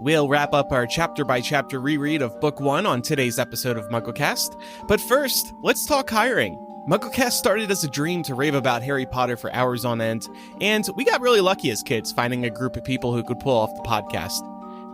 We'll wrap up our chapter-by-chapter reread of Book 1 on today's episode of MuggleCast. But first, let's talk hiring. MuggleCast started as a dream to rave about Harry Potter for hours on end, and we got really lucky as kids finding a group of people who could pull off the podcast.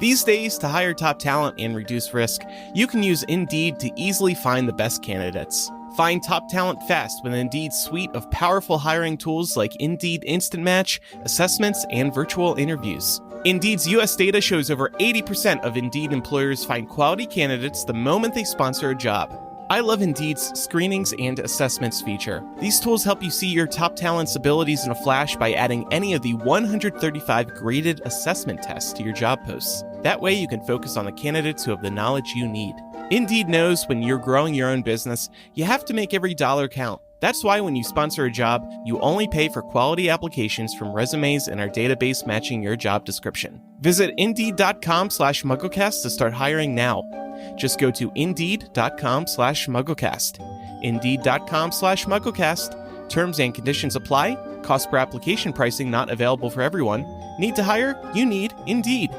These days, to hire top talent and reduce risk, you can use Indeed to easily find the best candidates. Find top talent fast with Indeed's suite of powerful hiring tools like Indeed Instant Match, assessments, and virtual interviews. Indeed's US data shows over 80% of Indeed employers find quality candidates the moment they sponsor a job. I love Indeed's screenings and assessments feature. These tools help you see your top talent's abilities in a flash by adding any of the 135 graded assessment tests to your job posts. That way you can focus on the candidates who have the knowledge you need. Indeed knows when you're growing your own business, you have to make every dollar count. That's why when you sponsor a job, you only pay for quality applications from resumes in our database matching your job description. Visit Indeed.com/MuggleCast to start hiring now. Just go to Indeed.com/MuggleCast. Indeed.com/MuggleCast. Terms and conditions apply. Cost per application pricing not available for everyone. Need to hire? You need Indeed.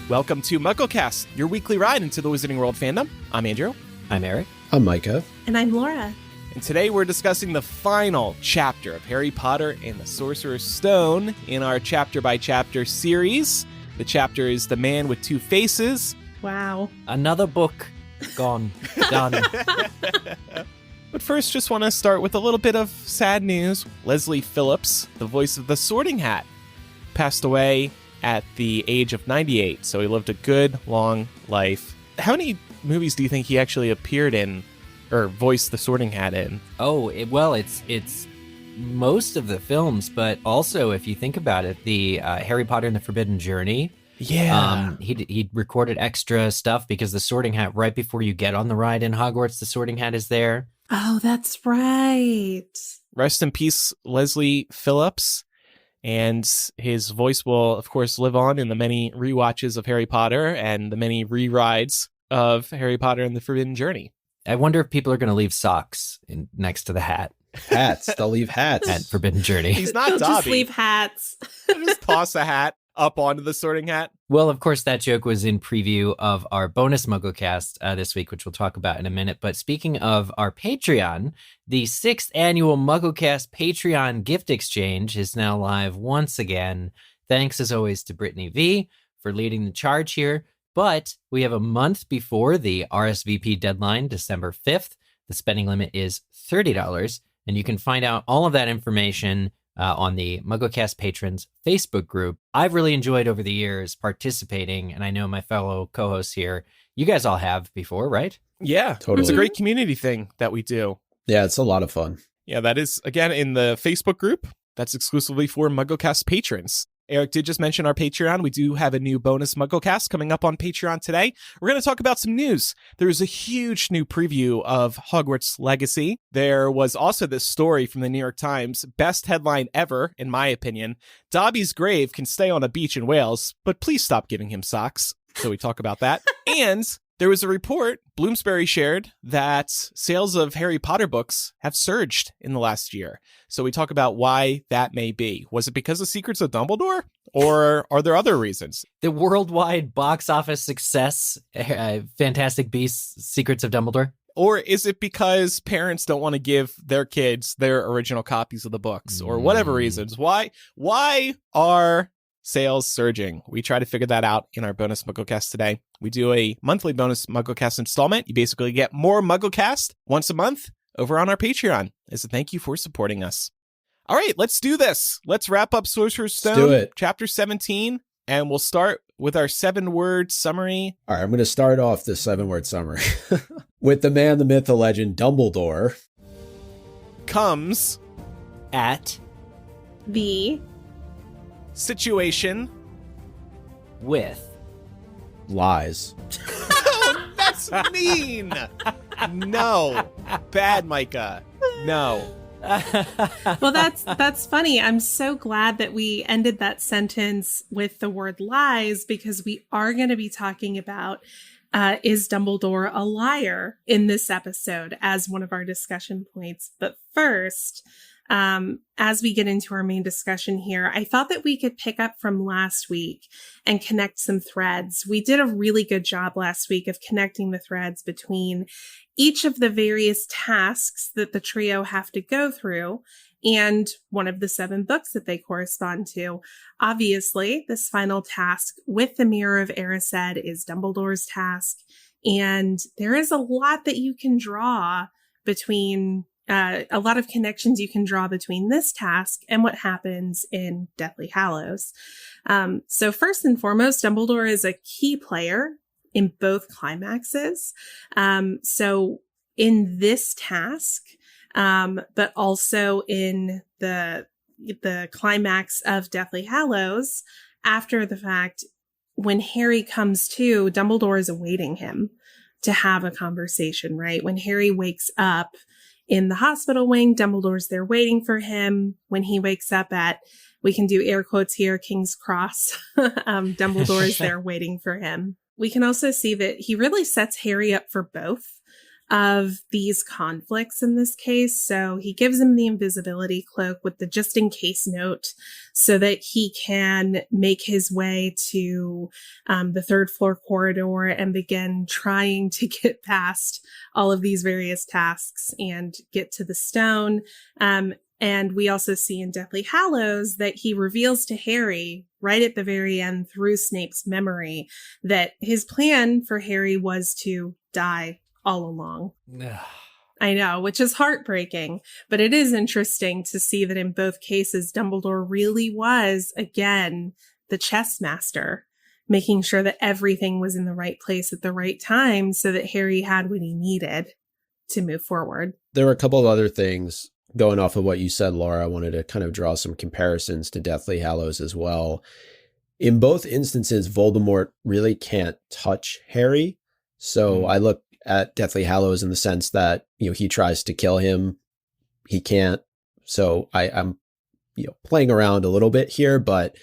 Welcome to MuggleCast, your weekly ride into the Wizarding World fandom. I'm Andrew. I'm Eric. I'm Micah. And I'm Laura. And today we're discussing the final chapter of Harry Potter and the Sorcerer's Stone in our chapter-by-chapter series. The chapter is The Man with Two Faces. Wow. Another book gone. Done. But first, just want to start with a little bit of sad news. Leslie Phillips, the voice of the Sorting Hat, passed away at the age of 98, so he lived a good, long life. How many movies do you think he actually appeared in, or voiced the Sorting Hat in? Oh, it's most of the films, but also, if you think about it, the Harry Potter and the Forbidden Journey. Yeah. He recorded extra stuff because the Sorting Hat, right before you get on the ride in Hogwarts, the Sorting Hat is there. Oh, that's right. Rest in peace, Leslie Phillips. And his voice will, of course, live on in the many rewatches of Harry Potter and the many re-rides of Harry Potter and the Forbidden Journey. I wonder if people are going to leave socks next to the hat Hats. They'll leave hats. at Forbidden Journey. He's not Dobby. Just leave hats. Just toss a hat up onto the Sorting Hat. Well, of course, that joke was in preview of our bonus MuggleCast this week, which we'll talk about in a minute. But speaking of our Patreon, the 6th annual MuggleCast Patreon gift exchange is now live once again. Thanks, as always, to Brittany V for leading the charge here. But we have a month before the RSVP deadline, December 5th. The spending limit is $30, and you can find out all of that information on the MuggleCast Patrons Facebook group. I've really enjoyed over the years participating, and I know my fellow co-hosts here, you guys all have before, right? Yeah, Totally. It's a great community thing that we do. Yeah, it's a lot of fun. Yeah, that is, again, in the Facebook group. That's exclusively for MuggleCast patrons. Eric did just mention our Patreon. We do have a new bonus MuggleCast coming up on Patreon today. We're going to talk about some news. There is a huge new preview of Hogwarts Legacy. There was also this story from the New York Times, best headline ever, in my opinion. Dobby's grave can stay on a beach in Wales, but please stop giving him socks. So we talk about that. And there was a report Bloomsbury shared that sales of Harry Potter books have surged in the last year. So we talk about why that may be. Was it because of Secrets of Dumbledore? Or are there other reasons? The worldwide box office success, Fantastic Beasts, Secrets of Dumbledore. Or is it because parents don't want to give their kids their original copies of the books? Or whatever reasons. Why are sales surging? We try to figure that out in our bonus MuggleCast today. We do a monthly bonus MuggleCast installment. You basically get more MuggleCast once a month over on our Patreon as a thank you for supporting us. All right, let's do this. Let's wrap up Sorcerer's Stone, do it. Chapter 17, and we'll start with our 7-word summary. All right, I'm going to start off this 7-word summary. With the man, the myth, the legend, Dumbledore comes At The situation with lies. That's mean. No. Bad, Micah. No. Well, that's funny. I'm so glad that we ended that sentence with the word lies, because we are going to be talking about is Dumbledore a liar in this episode as one of our discussion points. But first, as we get into our main discussion here, I thought that we could pick up from last week and connect some threads. We did a really good job last week of connecting the threads between each of the various tasks that the trio have to go through and one of the 7 books that they correspond to. Obviously, this final task with the Mirror of Erised is Dumbledore's task, and there is a lot that you can draw between a lot of connections you can draw between this task and what happens in Deathly Hallows. So first and foremost, Dumbledore is a key player in both climaxes. So in this task, but also in the climax of Deathly Hallows, after the fact, when Harry comes to, Dumbledore is awaiting him to have a conversation, right? When Harry wakes up in the hospital wing, Dumbledore's there waiting for him. When he wakes up at, we can do air quotes here, King's Cross, Dumbledore is there waiting for him. We can also see that he really sets Harry up for both of these conflicts in this case. So he gives him the invisibility cloak with the just in case note so that he can make his way to the 3rd floor corridor and begin trying to get past all of these various tasks and get to the stone. And we also see in Deathly Hallows that he reveals to Harry right at the very end through Snape's memory that his plan for Harry was to die all along. I know, which is heartbreaking, but it is interesting to see that in both cases, Dumbledore really was, again, the chess master, making sure that everything was in the right place at the right time so that Harry had what he needed to move forward. There were a couple of other things going off of what you said, Laura. I wanted to kind of draw some comparisons to Deathly Hallows as well. In both instances, Voldemort really can't touch Harry. So I look at Deathly Hallows in the sense that, he tries to kill him. He can't. So I'm playing around a little bit here, but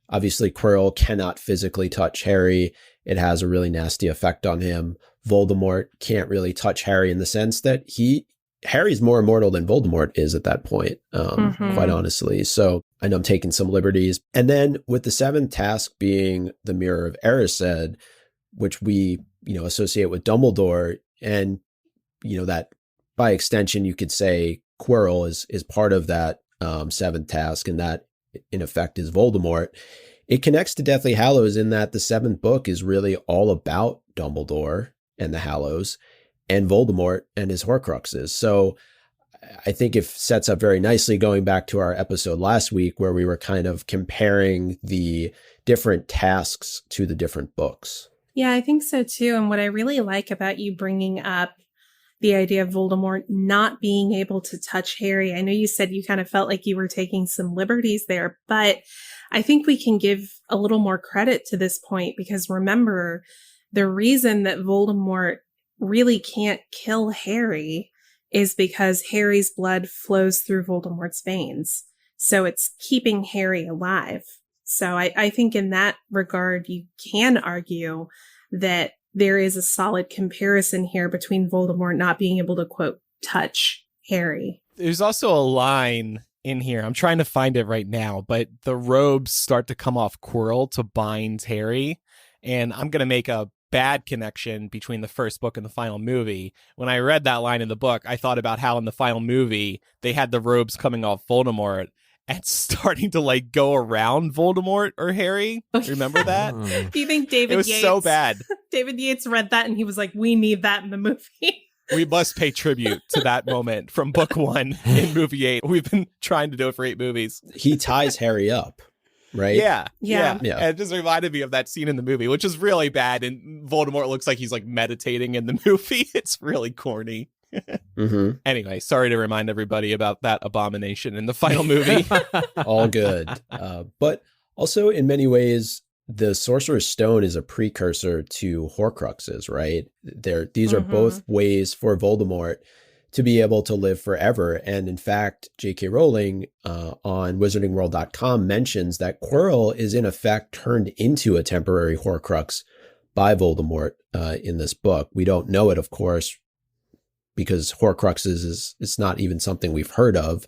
obviously Quirrell cannot physically touch Harry. It has a really nasty effect on him. Voldemort can't really touch Harry in the sense that Harry's more immortal than Voldemort is at that point, quite honestly. So I know I'm taking some liberties. And then with the 7th task being the Mirror of Erised, which we associate with Dumbledore, and that by extension you could say Quirrell is part of that 7th task, and that in effect is Voldemort. It connects to Deathly Hallows in that the 7th book is really all about Dumbledore and the Hallows and Voldemort and his Horcruxes. So I think it sets up very nicely, going back to our episode last week where we were kind of comparing the different tasks to the different books. Yeah, I think so too. And what I really like about you bringing up the idea of Voldemort not being able to touch Harry, I know you said you kind of felt like you were taking some liberties there, but I think we can give a little more credit to this point, because remember, the reason that Voldemort really can't kill Harry is because Harry's blood flows through Voldemort's veins. So it's keeping Harry alive. So I think in that regard, you can argue that there is a solid comparison here between Voldemort not being able to, quote, touch Harry. There's also a line in here. I'm trying to find it right now, but the robes start to come off Quirrell to bind Harry. And I'm going to make a bad connection between the first book and the final movie. When I read that line in the book, I thought about how in the final movie, they had the robes coming off Voldemort and starting to go around Voldemort or Harry. Remember that? Do you think David Yates? It was so bad. David Yates read that and he was like, we need that in the movie. We must pay tribute to that moment from book 1 in movie 8. We've been trying to do it for 8 movies. He ties Harry up, right? Yeah. And it just reminded me of that scene in the movie, which is really bad. And Voldemort looks like he's meditating in the movie. It's really corny. Anyway, sorry to remind everybody about that abomination in the final movie. All good. But also in many ways, the Sorcerer's Stone is a precursor to Horcruxes, right? These are both ways for Voldemort to be able to live forever. And in fact, J.K. Rowling on wizardingworld.com mentions that Quirrell is in effect turned into a temporary Horcrux by Voldemort in this book. We don't know it, of course, because Horcruxes is it's not even something we've heard of,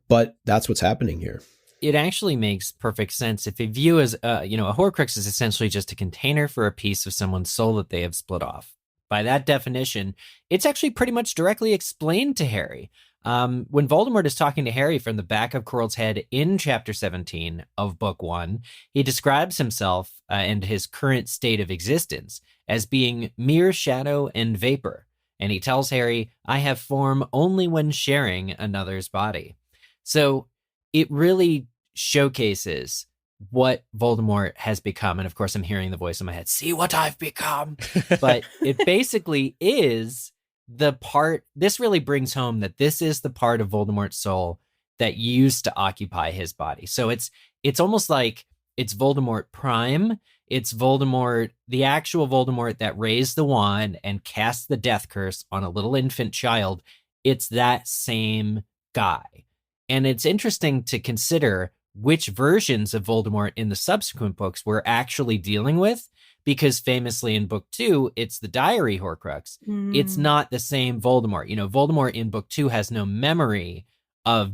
but that's what's happening here. It actually makes perfect sense if you view as, a Horcrux is essentially just a container for a piece of someone's soul that they have split off. By that definition, it's actually pretty much directly explained to Harry. When Voldemort is talking to Harry from the back of Quirrell's head in Chapter 17 of Book 1, he describes himself and his current state of existence as being mere shadow and vapor. And he tells Harry, I have form only when sharing another's body. So it really showcases what Voldemort has become. And of course, I'm hearing the voice in my head, see what I've become. But it basically is the part, this really brings home that this is the part of Voldemort's soul that used to occupy his body. So it's almost like it's Voldemort Prime. It's Voldemort, the actual Voldemort that raised the wand and cast the death curse on a little infant child. It's that same guy. And it's interesting to consider which versions of Voldemort in the subsequent books we're actually dealing with, because famously in Book 2, it's the Diary Horcrux. It's not the same Voldemort. Voldemort in Book 2 has no memory of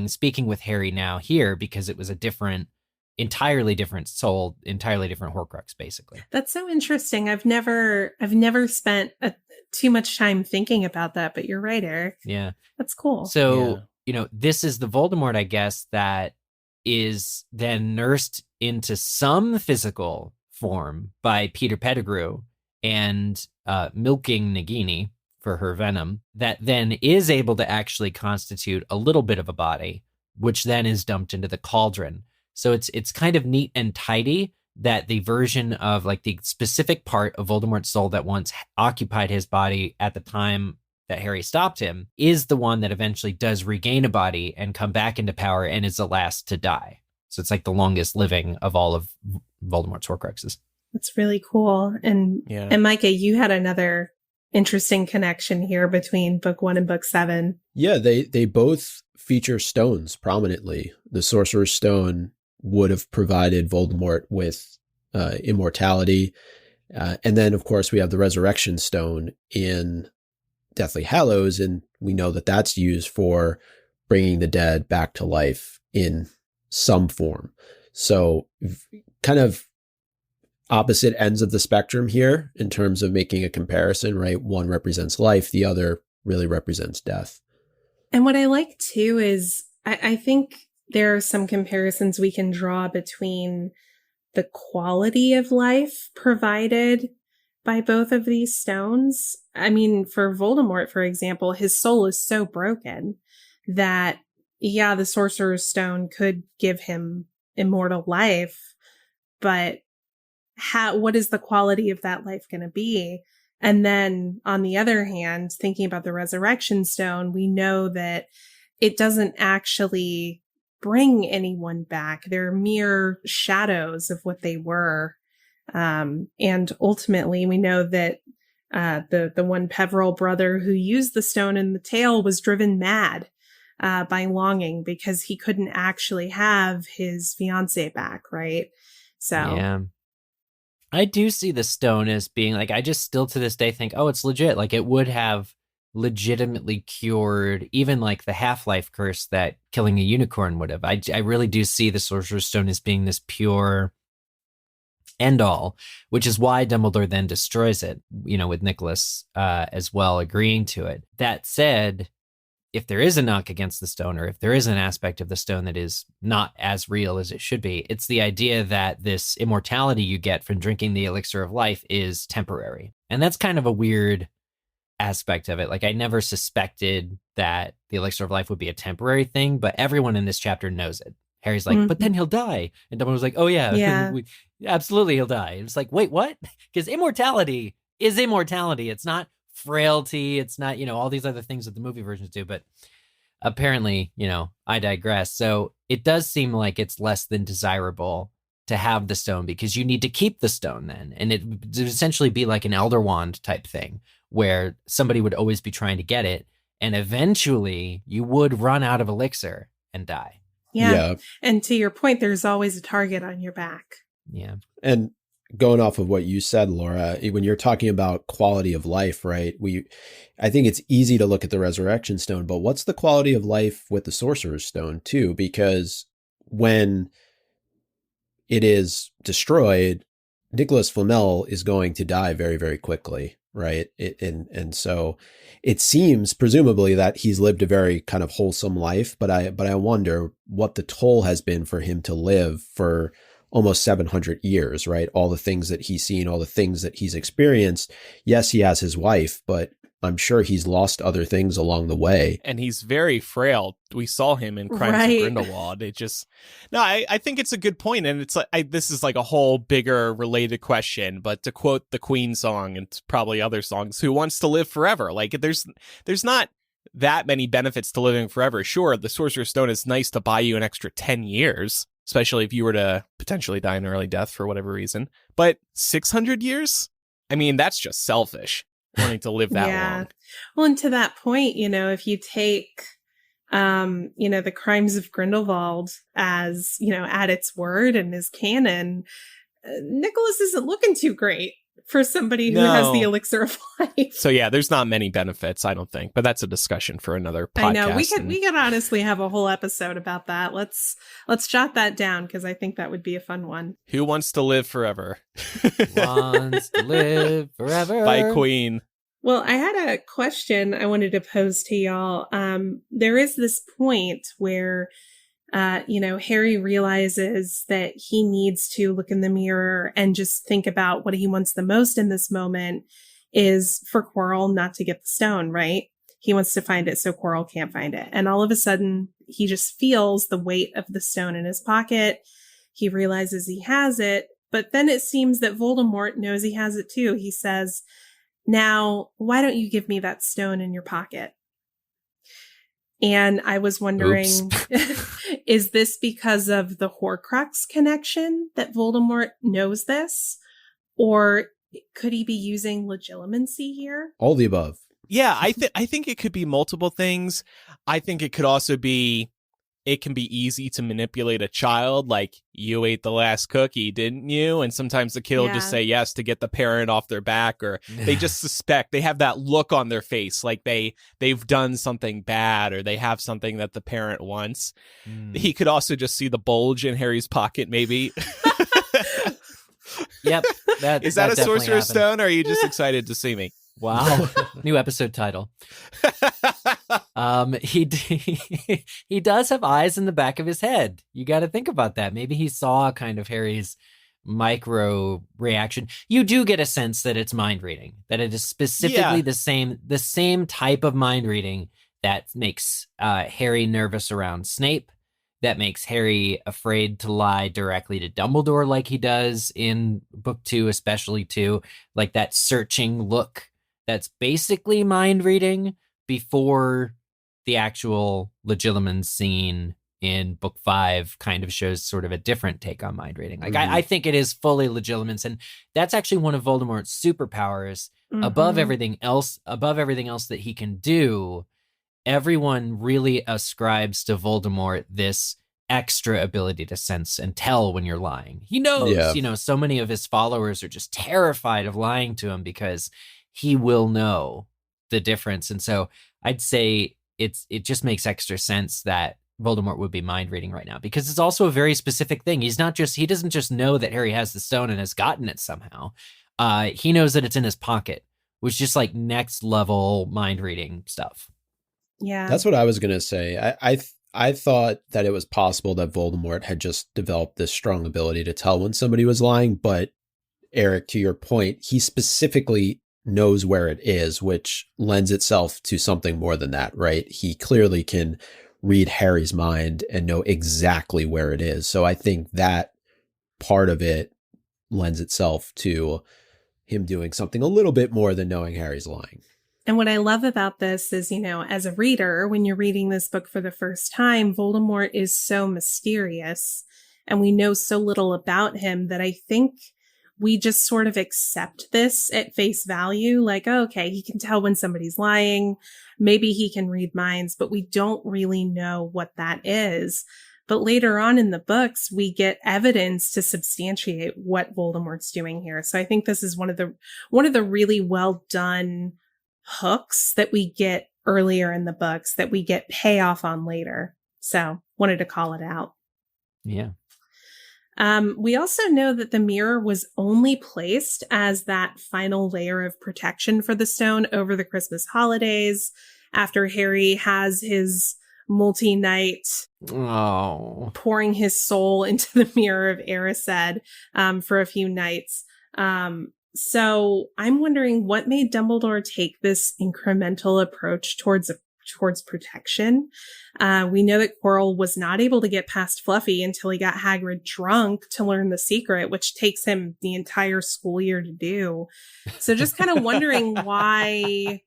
speaking with Harry now here, because it was a entirely different soul, entirely different Horcrux, basically. That's so interesting. I've never spent too much time thinking about that, but you're right, Eric. Yeah. That's cool. So, this is the Voldemort, I guess, that is then nursed into some physical form by Peter Pettigrew and milking Nagini for her venom, that then is able to actually constitute a little bit of a body, which then is dumped into the cauldron. So it's kind of neat and tidy that the version of like the specific part of Voldemort's soul that once occupied his body at the time that Harry stopped him is the one that eventually does regain a body and come back into power and is the last to die. So it's like the longest living of all of Voldemort's Horcruxes. That's really cool. And Micah, you had another interesting connection here between Book 1 and Book 7. Yeah, they both feature stones prominently. The Sorcerer's Stone would have provided Voldemort with immortality. And then, of course, we have the Resurrection Stone in Deathly Hallows, and we know that that's used for bringing the dead back to life in some form. So kind of opposite ends of the spectrum here in terms of making a comparison, right? One represents life, the other really represents death. And what I like too is I think there are some comparisons we can draw between the quality of life provided by both of these stones. I mean, for Voldemort, for example, his soul is so broken that, the Sorcerer's Stone could give him immortal life, but what is the quality of that life going to be? And then on the other hand, thinking about the Resurrection Stone, we know that it doesn't actually bring anyone back. They're mere shadows of what they were. And ultimately, we know that the one Peverell brother who used the stone in the tale was driven mad by longing because he couldn't actually have his fiancée back, right? So yeah, I do see the stone as being like, I just still to this day think, oh, it's legit. Like it would have legitimately cured even like the half-life curse that killing a unicorn would have. I really do see the Sorcerer's Stone as being this pure end all, which is why Dumbledore then destroys it, with Nicholas as well agreeing to it. That said, if there is a knock against the stone, or if there is an aspect of the stone that is not as real as it should be, it's the idea that this immortality you get from drinking the elixir of life is temporary. And that's kind of a weird aspect of it. Like I never suspected that the elixir of life would be a temporary thing, but everyone in this chapter knows it. Harry's like, but then he'll die. And Dumbledore's like, oh yeah. Absolutely he'll die. And it's like, wait, what? Because immortality is immortality. It's not frailty. It's not, all these other things that the movie versions do. But apparently, I digress. So it does seem like it's less than desirable to have the stone because you need to keep the stone then. And it would essentially be like an Elder Wand type thing where somebody would always be trying to get it. and eventually you would run out of elixir and die. Yeah. And to your point, there's always a target on your back. Yeah. And going off of what you said, Laura, when you're talking about quality of life, right? I think it's easy to look at the Resurrection Stone, but what's the quality of life with the Sorcerer's Stone too? Because when it is destroyed, Nicholas Flamel is going to die very, very quickly, right? And so it seems presumably that he's lived a very kind of wholesome life, but I wonder what the toll has been for him to live for almost 700 years, right? All the things that he's seen, all the things that he's experienced. Yes, he has his wife, but I'm sure he's lost other things along the way. And he's very frail. We saw him in Crimes of Grindelwald. I think it's a good point. And it's like, this is like a whole bigger related question, but to quote the Queen song and probably other songs, who wants to live forever? Like there's not that many benefits to living forever. Sure, the Sorcerer's Stone is nice to buy you an extra 10 years, especially if you were to potentially die an early death for whatever reason. But 600 years? I mean, that's just selfish, wanting to live that long. Well, and to that point, if you take, the Crimes of Grindelwald as, at its word and as canon, Nicholas isn't looking too great for somebody who has the elixir of life. So yeah, there's not many benefits, I don't think, but that's a discussion for another podcast. I know we could honestly have a whole episode about that. Let's jot that down because I think that would be a fun one. Who wants to live forever? Wants to live forever by Queen. Well, I had a question I wanted to pose to y'all. There is this point where Harry realizes that he needs to look in the mirror and just think about what he wants the most in this moment is for Quirrell not to get the stone, right? He wants to find it so Quirrell can't find it. And all of a sudden, he just feels the weight of the stone in his pocket. He realizes he has it, but then it seems that Voldemort knows he has it too. He says, "Now, why don't you give me that stone in your pocket?" And I was wondering, is this because of the Horcrux connection that Voldemort knows this? Or could he be using legilimency here? All the above. Yeah, I think it could be multiple things. I think it could also be, it can be easy to manipulate a child, like, you ate the last cookie, didn't you? And sometimes the kid will just say yes to get the parent off their back, or they just suspect, they have that look on their face like they've done something bad, or they have something that the parent wants. He could also just see the bulge in Harry's pocket, maybe. Yep. Is that a Sorcerer's Stone, or are you just excited to see me? Wow. New episode title. He does have eyes in the back of his head. You got to think about that. Maybe he saw kind of Harry's micro reaction. You do get a sense that it's mind reading, that it is specifically the same type of mind reading that makes Harry nervous around Snape, that makes Harry afraid to lie directly to Dumbledore like he does in book 2, especially 2, like that searching look. That's basically mind reading before the actual Legilimens scene in book 5 kind of shows sort of a different take on mind reading. Like I think it is fully Legilimens, and that's actually one of Voldemort's superpowers. Above everything else that he can do, everyone really ascribes to Voldemort this extra ability to sense and tell when you're lying. He knows, so many of his followers are just terrified of lying to him because he will know the difference. And so I'd say it just makes extra sense that Voldemort would be mind reading right now, because it's also a very specific thing. He doesn't just know that Harry has the stone and has gotten it somehow. He knows that it's in his pocket, which is just like next level mind reading stuff. Yeah. That's what I was going to say. I thought that it was possible that Voldemort had just developed this strong ability to tell when somebody was lying. But Eric, to your point, he specifically knows where it is, which lends itself to something more than that, right? He clearly can read Harry's mind and know exactly where it is. So I think that part of it lends itself to him doing something a little bit more than knowing Harry's lying. And what I love about this is, as a reader, when you're reading this book for the first time, Voldemort is so mysterious and we know so little about him that I think we just sort of accept this at face value. Like, oh, okay, he can tell when somebody's lying. Maybe he can read minds, but we don't really know what that is. But later on in the books, we get evidence to substantiate what Voldemort's doing here. So I think this is one of the really well done hooks that we get earlier in the books that we get payoff on later. So wanted to call it out. Yeah. We also know that the mirror was only placed as that final layer of protection for the stone over the Christmas holidays after Harry has his multi-night pouring his soul into the mirror of Erised for a few nights. So I'm wondering what made Dumbledore take this incremental approach towards protection. We know that Quirrell was not able to get past Fluffy until he got Hagrid drunk to learn the secret, which takes him the entire school year to do. So just kind of wondering why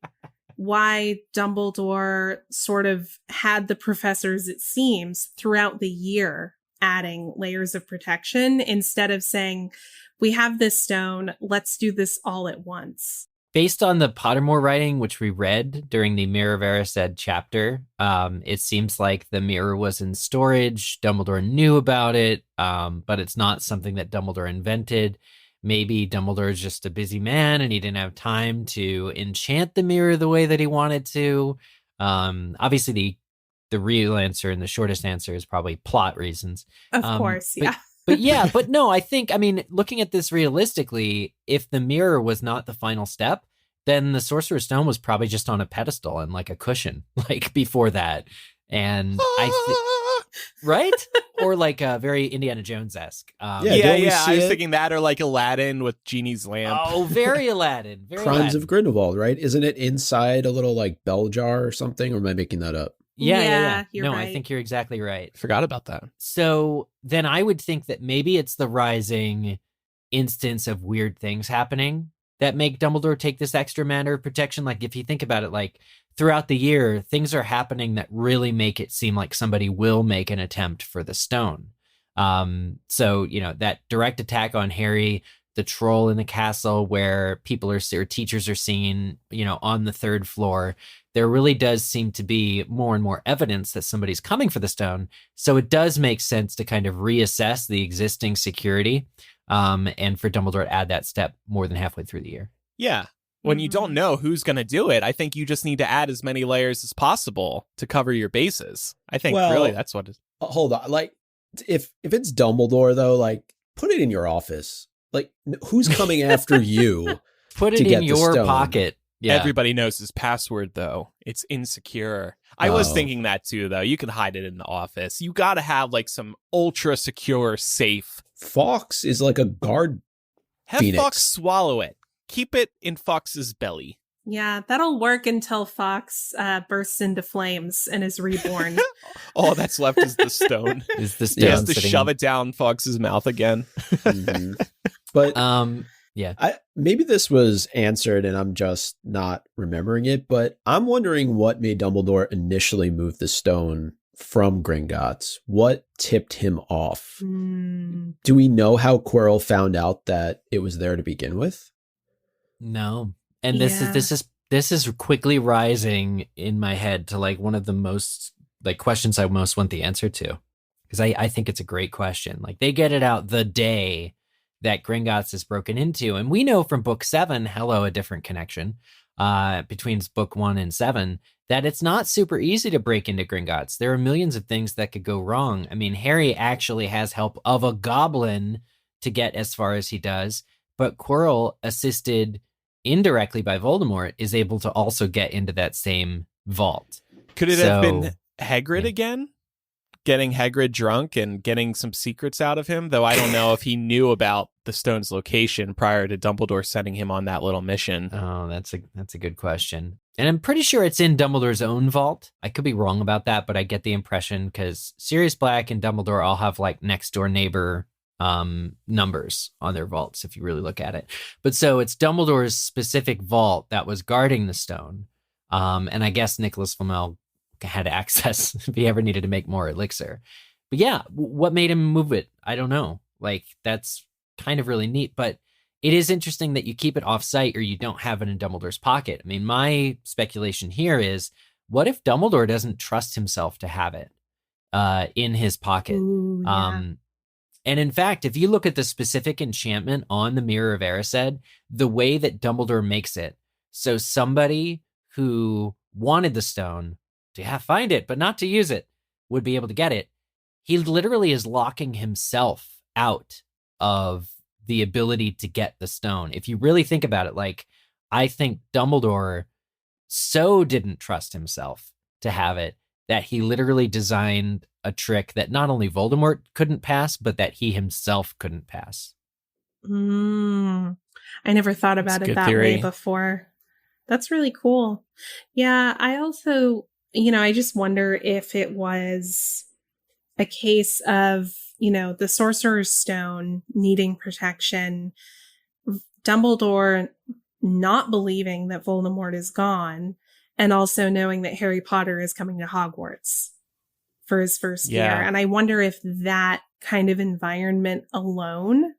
Dumbledore sort of had the professors, it seems, throughout the year adding layers of protection instead of saying, we have this stone, let's do this all at once. Based on the Pottermore writing, which we read during the Mirror of Erised chapter, it seems like the mirror was in storage. Dumbledore knew about it, but it's not something that Dumbledore invented. Maybe Dumbledore is just a busy man and he didn't have time to enchant the mirror the way that he wanted to. Obviously, the real answer and the shortest answer is probably plot reasons. Of course, yeah. But no, I mean, looking at this realistically, if the mirror was not the final step, then the Sorcerer's Stone was probably just on a pedestal and like a cushion, like before that. And right? Or like a very Indiana Jones-esque. I was thinking that, or like Aladdin with Genie's lamp. Oh, very Aladdin. Crimes of Grindelwald, right? Isn't it inside a little like bell jar or something? Or am I making that up? Yeah. You're right. I think you're exactly right. Forgot about that. So then I would think that maybe it's the rising instance of weird things happening that make Dumbledore take this extra manner of protection. Like if you think about it, like throughout the year, things are happening that really make it seem like somebody will make an attempt for the stone. So, that direct attack on Harry, the troll in the castle where teachers are seen, on the third floor, there really does seem to be more and more evidence that somebody's coming for the stone. So it does make sense to kind of reassess the existing security, and for Dumbledore to add that step more than halfway through the year. Yeah. When you don't know who's going to do it, I think you just need to add as many layers as possible to cover your bases. I think really that's what it is. Hold on. Like, if it's Dumbledore, though, like, put it in your office. Like, who's coming after you? Put it in your pocket. Yeah. Everybody knows his password, though. It's insecure. I was thinking that, too, though. You could hide it in the office. You got to have, like, some ultra-secure safe. Fawkes is like a guard Have phoenix. Fawkes swallow it. Keep it in Fawkes' belly. Yeah, that'll work until Fawkes bursts into flames and is reborn. All that's left is the stone. He has to shove it down Fawkes' mouth again. Mm-hmm. But maybe this was answered and I'm just not remembering it, but I'm wondering what made Dumbledore initially move the stone from Gringotts. What tipped him off? Do we know how Quirrell found out that it was there to begin with? No. And this is quickly rising in my head to like one of the most like questions I most want the answer to, because I think it's a great question. Like they get it out the day that Gringotts is broken into, and we know from book 7, hello, a different connection between book 1 and 7, that it's not super easy to break into Gringotts. There are millions of things that could go wrong. I mean, Harry actually has help of a goblin to get as far as he does, but Quirrell, assisted indirectly by Voldemort, is able to also get into that same vault. Could it have been Hagrid again? Getting Hagrid drunk and getting some secrets out of him? Though I don't know if he knew about the stone's location prior to Dumbledore sending him on that little mission. Oh, that's a good question. And I'm pretty sure it's in Dumbledore's own vault. I could be wrong about that, but I get the impression because Sirius Black and Dumbledore all have like next door neighbor numbers on their vaults, if you really look at it. But so it's Dumbledore's specific vault that was guarding the stone. And I guess Nicholas Flamel had access if he ever needed to make more elixir. But yeah, what made him move it? I don't know. Like, that's kind of really neat. But it is interesting that you keep it off site or you don't have it in Dumbledore's pocket. I mean, my speculation here is, what if Dumbledore doesn't trust himself to have it in his pocket? Ooh, yeah. And in fact, if you look at the specific enchantment on the Mirror of Erised, the way that Dumbledore makes it, so somebody who wanted the stone to find it, but not to use it, would be able to get it. He literally is locking himself out of the ability to get the stone. If you really think about it, like, I think Dumbledore so didn't trust himself to have it that he literally designed a trick that not only Voldemort couldn't pass, but that he himself couldn't pass. I never thought about it that theory. way before. That's really cool. Yeah, I also, I just wonder if it was a case of, the Sorcerer's Stone needing protection, Dumbledore not believing that Voldemort is gone, and also knowing that Harry Potter is coming to Hogwarts for his first year. And I wonder if that kind of environment alone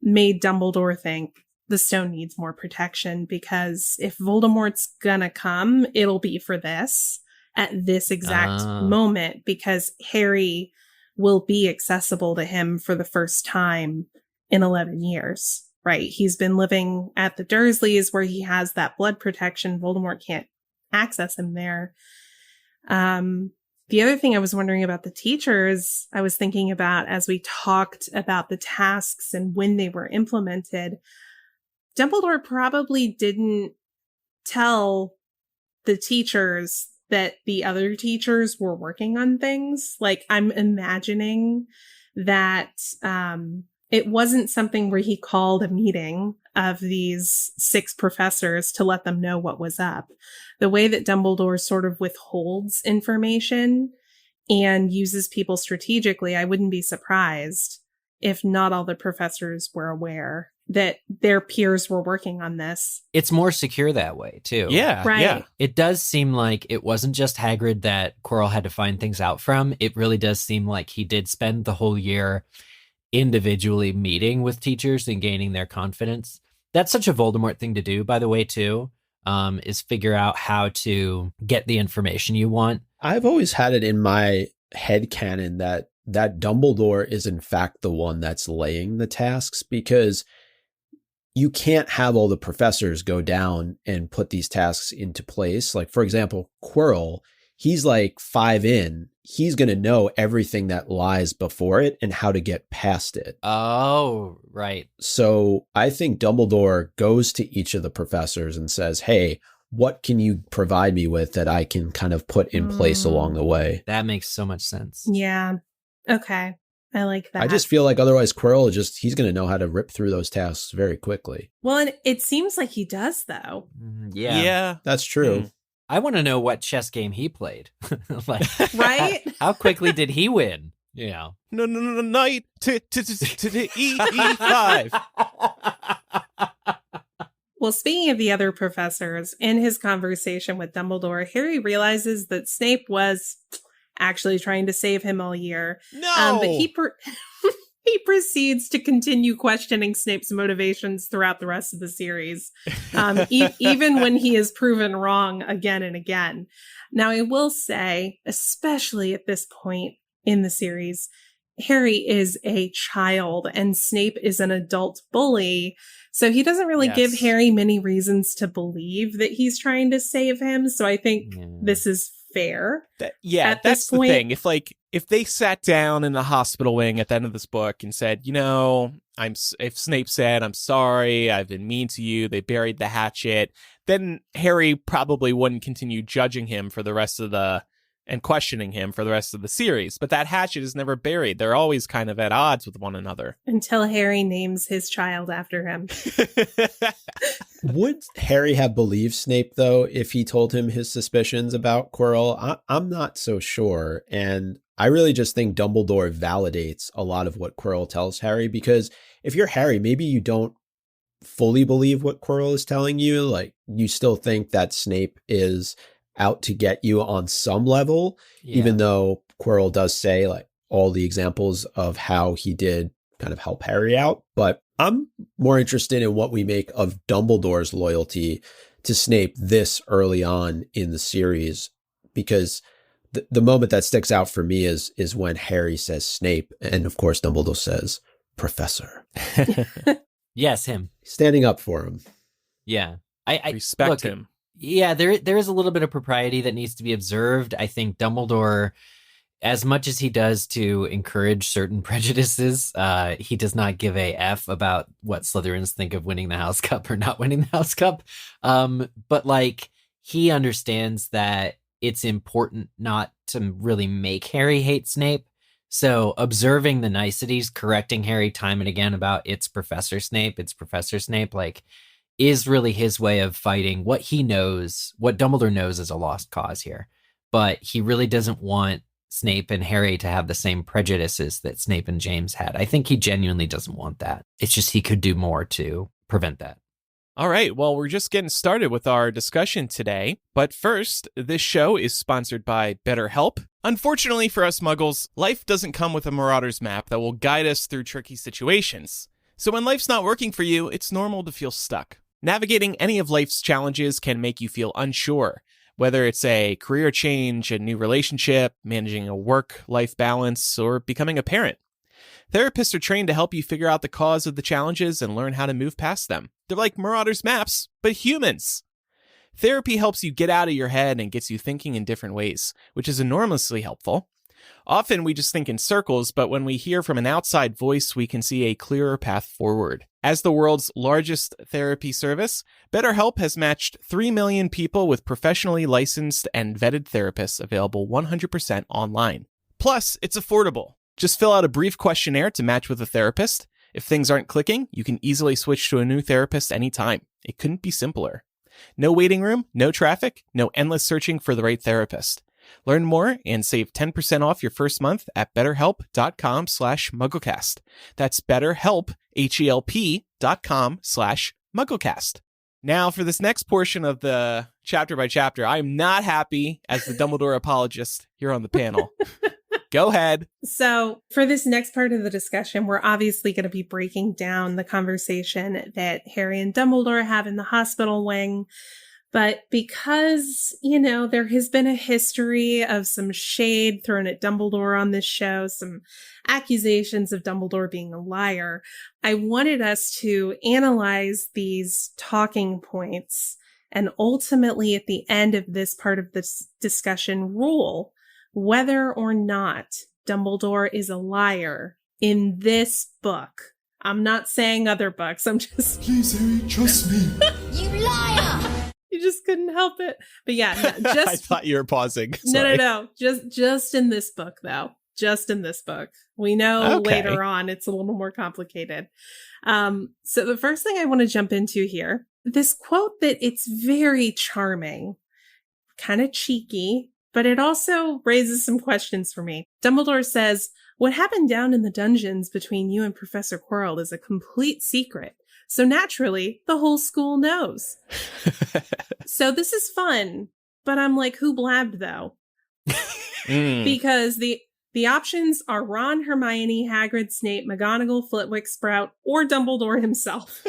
made Dumbledore think the stone needs more protection, because if Voldemort's gonna come, it'll be for this at this exact moment, because Harry will be accessible to him for the first time in 11 years, right? He's been living at the Dursleys where he has that blood protection. Voldemort can't access him there. The other thing I was wondering about the teachers, I was thinking about as we talked about the tasks and when they were implemented, Dumbledore probably didn't tell the teachers that the other teachers were working on things. Like, I'm imagining that it wasn't something where he called a meeting of these 6 professors to let them know what was up. The way that Dumbledore sort of withholds information and uses people strategically, I wouldn't be surprised if not all the professors were aware that their peers were working on this. It's more secure that way, too. Yeah, right. Yeah. It does seem like it wasn't just Hagrid that Quirrell had to find things out from. It really does seem like he did spend the whole year individually meeting with teachers and gaining their confidence. That's such a Voldemort thing to do, by the way, too, is figure out how to get the information you want. I've always had it in my headcanon that Dumbledore is in fact the one that's laying the tasks, because you can't have all the professors go down and put these tasks into place. Like, for example, Quirrell, he's like 5 in. He's going to know everything that lies before it and how to get past it. Oh, right. So I think Dumbledore goes to each of the professors and says, hey, what can you provide me with that I can kind of put in place along the way? That makes so much sense. Yeah. Okay. I like that. I just feel like otherwise Quirrell he's going to know how to rip through those tasks very quickly. Well, and it seems like he does, though. Yeah. That's true. I want to know what chess game he played. Like, right? How quickly did he win? No, knight to E5. Well, speaking of the other professors, in his conversation with Dumbledore, Harry realizes that Snape was actually trying to save him all year. No! But he proceeds to continue questioning Snape's motivations throughout the rest of the series, even when he is proven wrong again and again. Now, I will say, especially at this point in the series, Harry is a child and Snape is an adult bully. So he doesn't really give Harry many reasons to believe that he's trying to save him. So I think this is fair. That's the thing. If they sat down in the hospital wing at the end of this book and said, if Snape said, I'm sorry, I've been mean to you, they buried the hatchet, then Harry probably wouldn't continue judging him for the rest of and questioning him for the rest of the series. But that hatchet is never buried. They're always kind of at odds with one another. Until Harry names his child after him. Would Harry have believed Snape, though, if he told him his suspicions about Quirrell? I'm not so sure. And I really just think Dumbledore validates a lot of what Quirrell tells Harry, because if you're Harry, maybe you don't fully believe what Quirrell is telling you. Like, you still think that Snape is out to get you on some level, even though Quirrell does say like all the examples of how he did kind of help Harry out. But I'm more interested in what we make of Dumbledore's loyalty to Snape this early on in the series, because the moment that sticks out for me is when Harry says Snape, and of course Dumbledore says Professor. Yes, him. Standing up for him. Yeah. I Respect him. Yeah, there is a little bit of propriety that needs to be observed. I think Dumbledore, as much as he does to encourage certain prejudices, he does not give a F about what Slytherins think of winning the House Cup or not winning the House Cup. But like, he understands that it's important not to really make Harry hate Snape. So observing the niceties, correcting Harry time and again about it's Professor Snape, like, is really his way of fighting what he knows, what Dumbledore knows is a lost cause here. But he really doesn't want Snape and Harry to have the same prejudices that Snape and James had. I think he genuinely doesn't want that. It's just he could do more to prevent that. All right, well, we're just getting started with our discussion today. But first, this show is sponsored by BetterHelp. Unfortunately for us Muggles, life doesn't come with a Marauder's map that will guide us through tricky situations. So when life's not working for you, it's normal to feel stuck. Navigating any of life's challenges can make you feel unsure, whether it's a career change, a new relationship, managing a work-life balance, or becoming a parent. Therapists are trained to help you figure out the cause of the challenges and learn how to move past them. They're like Marauder's maps, but humans. Therapy helps you get out of your head and gets you thinking in different ways, which is enormously helpful. Often we just think in circles, but when we hear from an outside voice, we can see a clearer path forward. As the world's largest therapy service, BetterHelp has matched 3 million people with professionally licensed and vetted therapists available 100% online. Plus, it's affordable. Just fill out a brief questionnaire to match with a therapist. If things aren't clicking, you can easily switch to a new therapist anytime. It couldn't be simpler. No waiting room, no traffic, no endless searching for the right therapist. Learn more and save 10% off your first month at betterhelp.com/MuggleCast. That's BetterHelp, HELP.com/MuggleCast. Now, for this next portion of the chapter by chapter, I am not happy as the Dumbledore apologist here on the panel. Go ahead. So for this next part of the discussion, we're obviously going to be breaking down the conversation that Harry and Dumbledore have in the hospital wing. But because, there has been a history of some shade thrown at Dumbledore on this show, some accusations of Dumbledore being a liar, I wanted us to analyze these talking points and ultimately at the end of this part of this discussion rule whether or not Dumbledore is a liar in this book. I'm not saying other books. I'm just... Please, Harry, trust me. You liar! You just couldn't help it. But yeah, just... I thought you were pausing. No. Just in this book, though. Just in this book. We know later on it's a little more complicated. So the first thing I want to jump into here, this quote that it's very charming, kind of cheeky, but it also raises some questions for me. Dumbledore says, "What happened down in the dungeons between you and Professor Quirrell is a complete secret. So naturally, the whole school knows." So this is fun, but I'm like, who blabbed though? Because the options are Ron, Hermione, Hagrid, Snape, McGonagall, Flitwick, Sprout, or Dumbledore himself.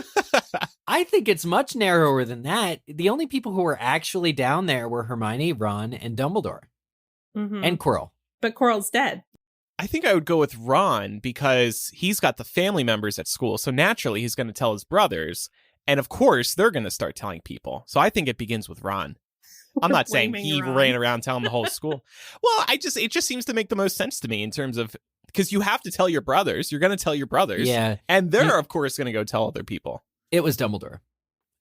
I think it's much narrower than that. The only people who were actually down there were Hermione, Ron, and Dumbledore. Mm-hmm. And Quirrell. But Quirrell's dead. I think I would go with Ron because he's got the family members at school. So naturally, he's going to tell his brothers. And of course, they're going to start telling people. So I think it begins with Ron. I'm not saying he ran around telling the whole school. Well, it just seems to make the most sense to me in terms of, because you have to tell your brothers. You're going to tell your brothers. Yeah. And they're, of course, going to go tell other people. It was Dumbledore.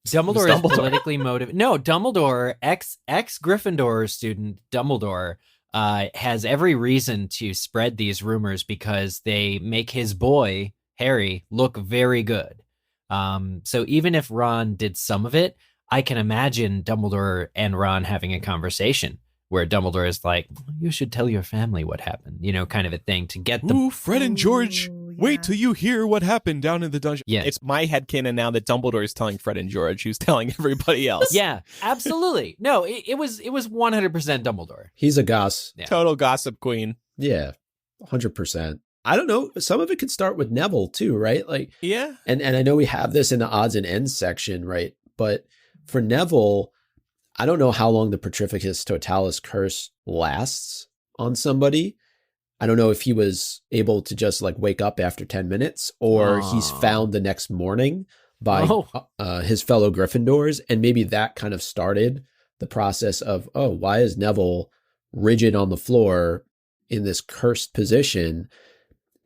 Dumbledore is politically motivated. No, Dumbledore, ex-Gryffindor student Dumbledore, has every reason to spread these rumors because they make his boy, Harry, look very good. So even if Ron did some of it, I can imagine Dumbledore and Ron having a conversation where Dumbledore is like, "You should tell your family what happened," kind of a thing to get them. Ooh, Fred and George, wait till you hear what happened down in the dungeon. Yeah. It's my headcanon now that Dumbledore is telling Fred and George, who's telling everybody else. Yeah, absolutely. No, it was 100% Dumbledore. He's a goss. Yeah. Total gossip queen. Yeah, 100%. I don't know. Some of it could start with Neville too, right? Like, Yeah. and I know we have this in the odds and ends section, right? But for Neville, I don't know how long the Petrificus Totalis curse lasts on somebody. I don't know if he was able to just like wake up after 10 minutes or he's found the next morning by his fellow Gryffindors. And maybe that kind of started the process of, oh, why is Neville rigid on the floor in this cursed position?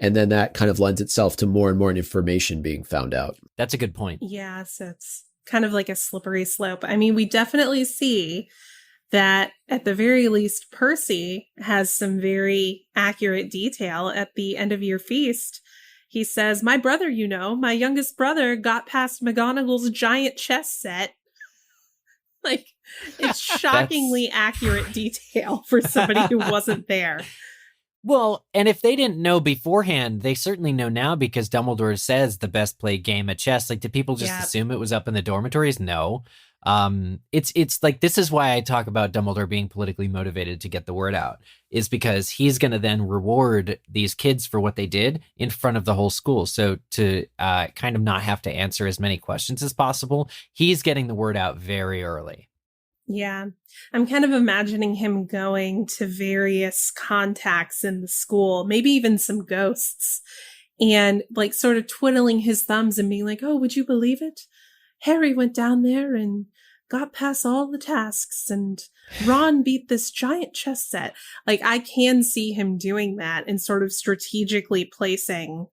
And then that kind of lends itself to more and more information being found out. That's a good point. Yeah, so it's kind of like a slippery slope. I mean, we definitely see that at the very least, Percy has some very accurate detail at the end of your feast. He says, my brother, you know, my youngest brother got past McGonagall's giant chess set. Like, it's shockingly accurate detail for somebody who wasn't there. Well, and if they didn't know beforehand, they certainly know now because Dumbledore says the best played game of chess. Like, did people just assume it was up in the dormitories? No. It's like, this is why I talk about Dumbledore being politically motivated to get the word out, is because he's going to then reward these kids for what they did in front of the whole school. So to kind of not have to answer as many questions as possible, he's getting the word out very early. Yeah, I'm kind of imagining him going to various contacts in the school, maybe even some ghosts, and like sort of twiddling his thumbs and being like, oh, would you believe it? Harry went down there and got past all the tasks, and Ron beat this giant chess set. Like, I can see him doing that and sort of strategically placing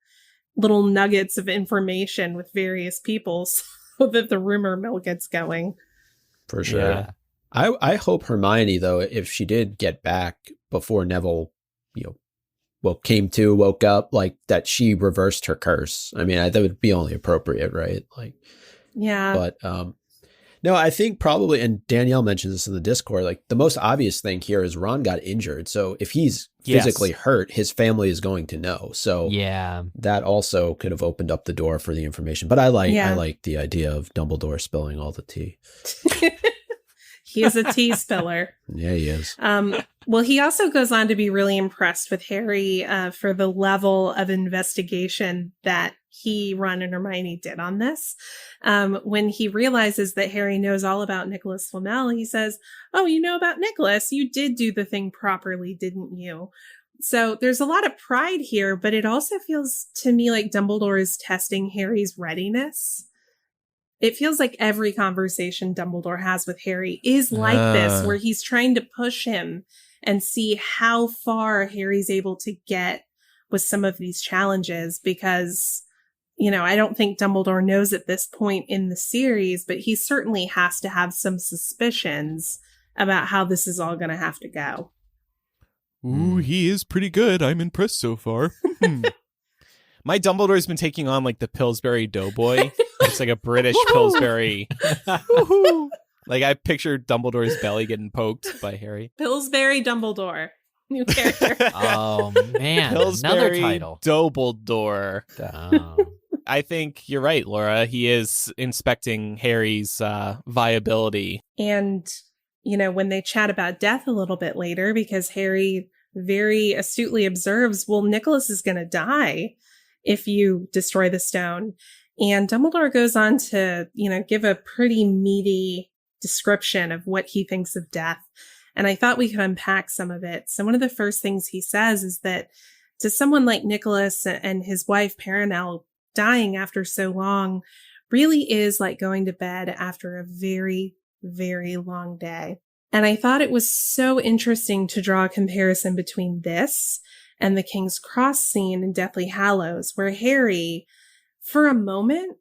little nuggets of information with various people so that the rumor mill gets going. For sure. Yeah. I hope Hermione, though, if she did get back before Neville, woke up, like that she reversed her curse. I mean, that would be only appropriate, right? Like, yeah. But no, I think probably, and Danielle mentions this in the Discord, like the most obvious thing here is Ron got injured. So if he's physically hurt, his family is going to know. So yeah, that also could have opened up the door for the information. But I like the idea of Dumbledore spilling all the tea. He is a tea spiller. Yeah, he is. Well, he also goes on to be really impressed with Harry for the level of investigation that he, Ron, and Hermione did on this. When he realizes that Harry knows all about Nicholas Flamel, he says, oh, you know about Nicholas? You did do the thing properly, didn't you? So there's a lot of pride here, but it also feels to me like Dumbledore is testing Harry's readiness. It feels like every conversation Dumbledore has with Harry is like this, where he's trying to push him and see how far Harry's able to get with some of these challenges. Because, I don't think Dumbledore knows at this point in the series, but he certainly has to have some suspicions about how this is all going to have to go. Ooh, he is pretty good. I'm impressed so far. My Dumbledore's been taking on like the Pillsbury Doughboy. It's like a British Pillsbury. Like, I pictured Dumbledore's belly getting poked by Harry. Pillsbury Dumbledore. New character. Oh, man. Pillsbury Another title. Dumbledore. Oh. I think you're right, Laura. He is inspecting Harry's viability. And, when they chat about death a little bit later, because Harry very astutely observes, well, Nicholas is going to die if you destroy the stone. And Dumbledore goes on to, give a pretty meaty description of what he thinks of death. And I thought we could unpack some of it. So one of the first things he says is that to someone like Nicholas and his wife, Perenelle, dying after so long really is like going to bed after a very, very long day. And I thought it was so interesting to draw a comparison between this and the King's Cross scene in Deathly Hallows, where Harry, for a moment,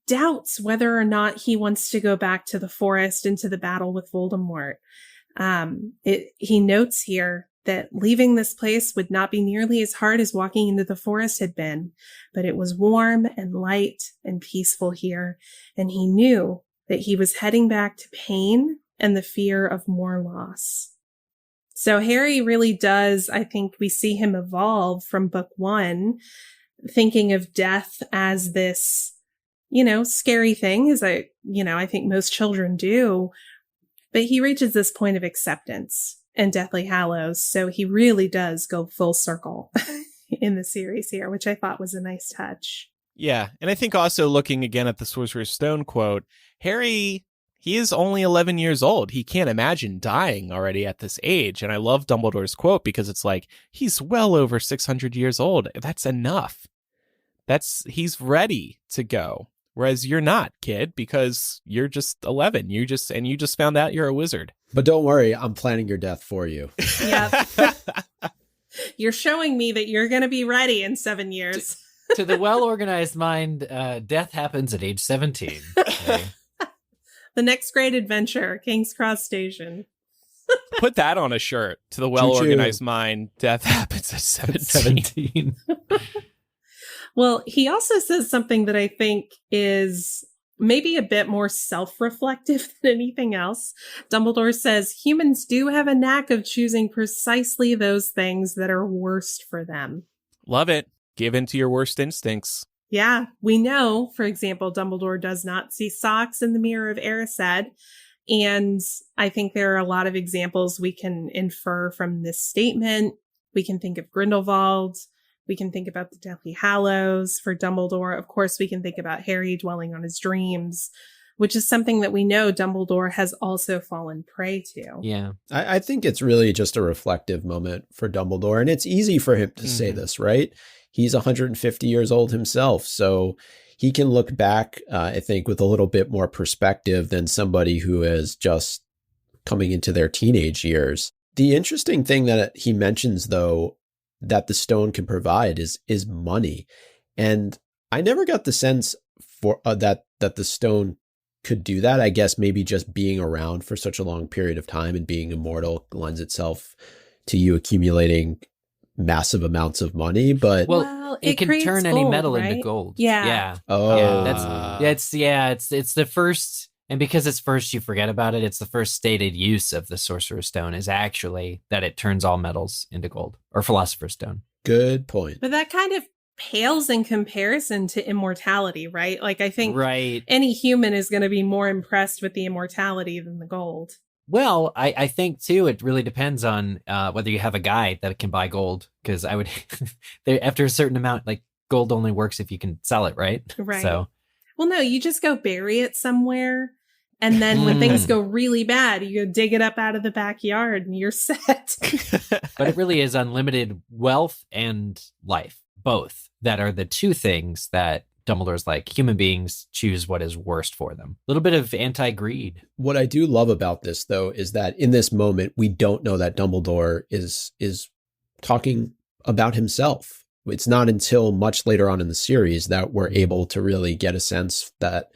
doubts whether or not he wants to go back to the forest and to the battle with Voldemort. He notes here that leaving this place would not be nearly as hard as walking into the forest had been, but it was warm and light and peaceful here, and he knew that he was heading back to pain and the fear of more loss. So Harry really does, I think we see him evolve from book one, thinking of death as this, scary thing, as I think most children do. But he reaches this point of acceptance in Deathly Hallows. So he really does go full circle in the series here, which I thought was a nice touch. Yeah, and I think also looking again at the Sorcerer's Stone quote, Harry, he is only 11 years old. He can't imagine dying already at this age. And I love Dumbledore's quote because it's like, he's well over 600 years old. That's enough. He's ready to go. Whereas you're not, kid, because you're just 11. You just found out you're a wizard. But don't worry, I'm planning your death for you. Yeah. You're showing me that you're going to be ready in 7 years. To the well-organized mind, death happens at age 17. Okay? The next great adventure, King's Cross Station. Put that on a shirt. To the well-organized mind, death happens at 17. Well, he also says something that I think is maybe a bit more self-reflective than anything else. Dumbledore says humans do have a knack of choosing precisely those things that are worst for them. Love it. Give in to your worst instincts. Yeah, we know, for example, Dumbledore does not see socks in the mirror of Erised. And I think there are a lot of examples we can infer from this statement. We can think of Grindelwald. We can think about the Deathly Hallows for Dumbledore. Of course, we can think about Harry dwelling on his dreams, which is something that we know Dumbledore has also fallen prey to. Yeah. I think it's really just a reflective moment for Dumbledore. And it's easy for him to say this, right? He's 150 years old himself. So he can look back, I think, with a little bit more perspective than somebody who is just coming into their teenage years. The interesting thing that he mentions, though, that the stone can provide is money. And I never got the sense for that the stone could do that. I guess maybe just being around for such a long period of time and being immortal lends itself to you accumulating massive amounts of money, but well it can turn any metal into gold. Yeah. Oh, it's the first, and because it's first, you forget about it. It's the first stated use of the Sorcerer's Stone is actually that it turns all metals into gold, or Philosopher's Stone. Good point. But that kind of pales in comparison to immortality, right? Like, I think any human is going to be more impressed with the immortality than the gold. Well, I think, too, it really depends on whether you have a guy that can buy gold, because I would, after a certain amount, like, gold only works if you can sell it, right? Right. So, well, no, you just go bury it somewhere, and then when things go really bad, you go dig it up out of the backyard, and you're set. But it really is unlimited wealth and life, both, that are the two things that Dumbledore's like, human beings choose what is worst for them. A little bit of anti-greed. What I do love about this, though, is that in this moment, we don't know that Dumbledore is talking about himself. It's not until much later on in the series that we're able to really get a sense that,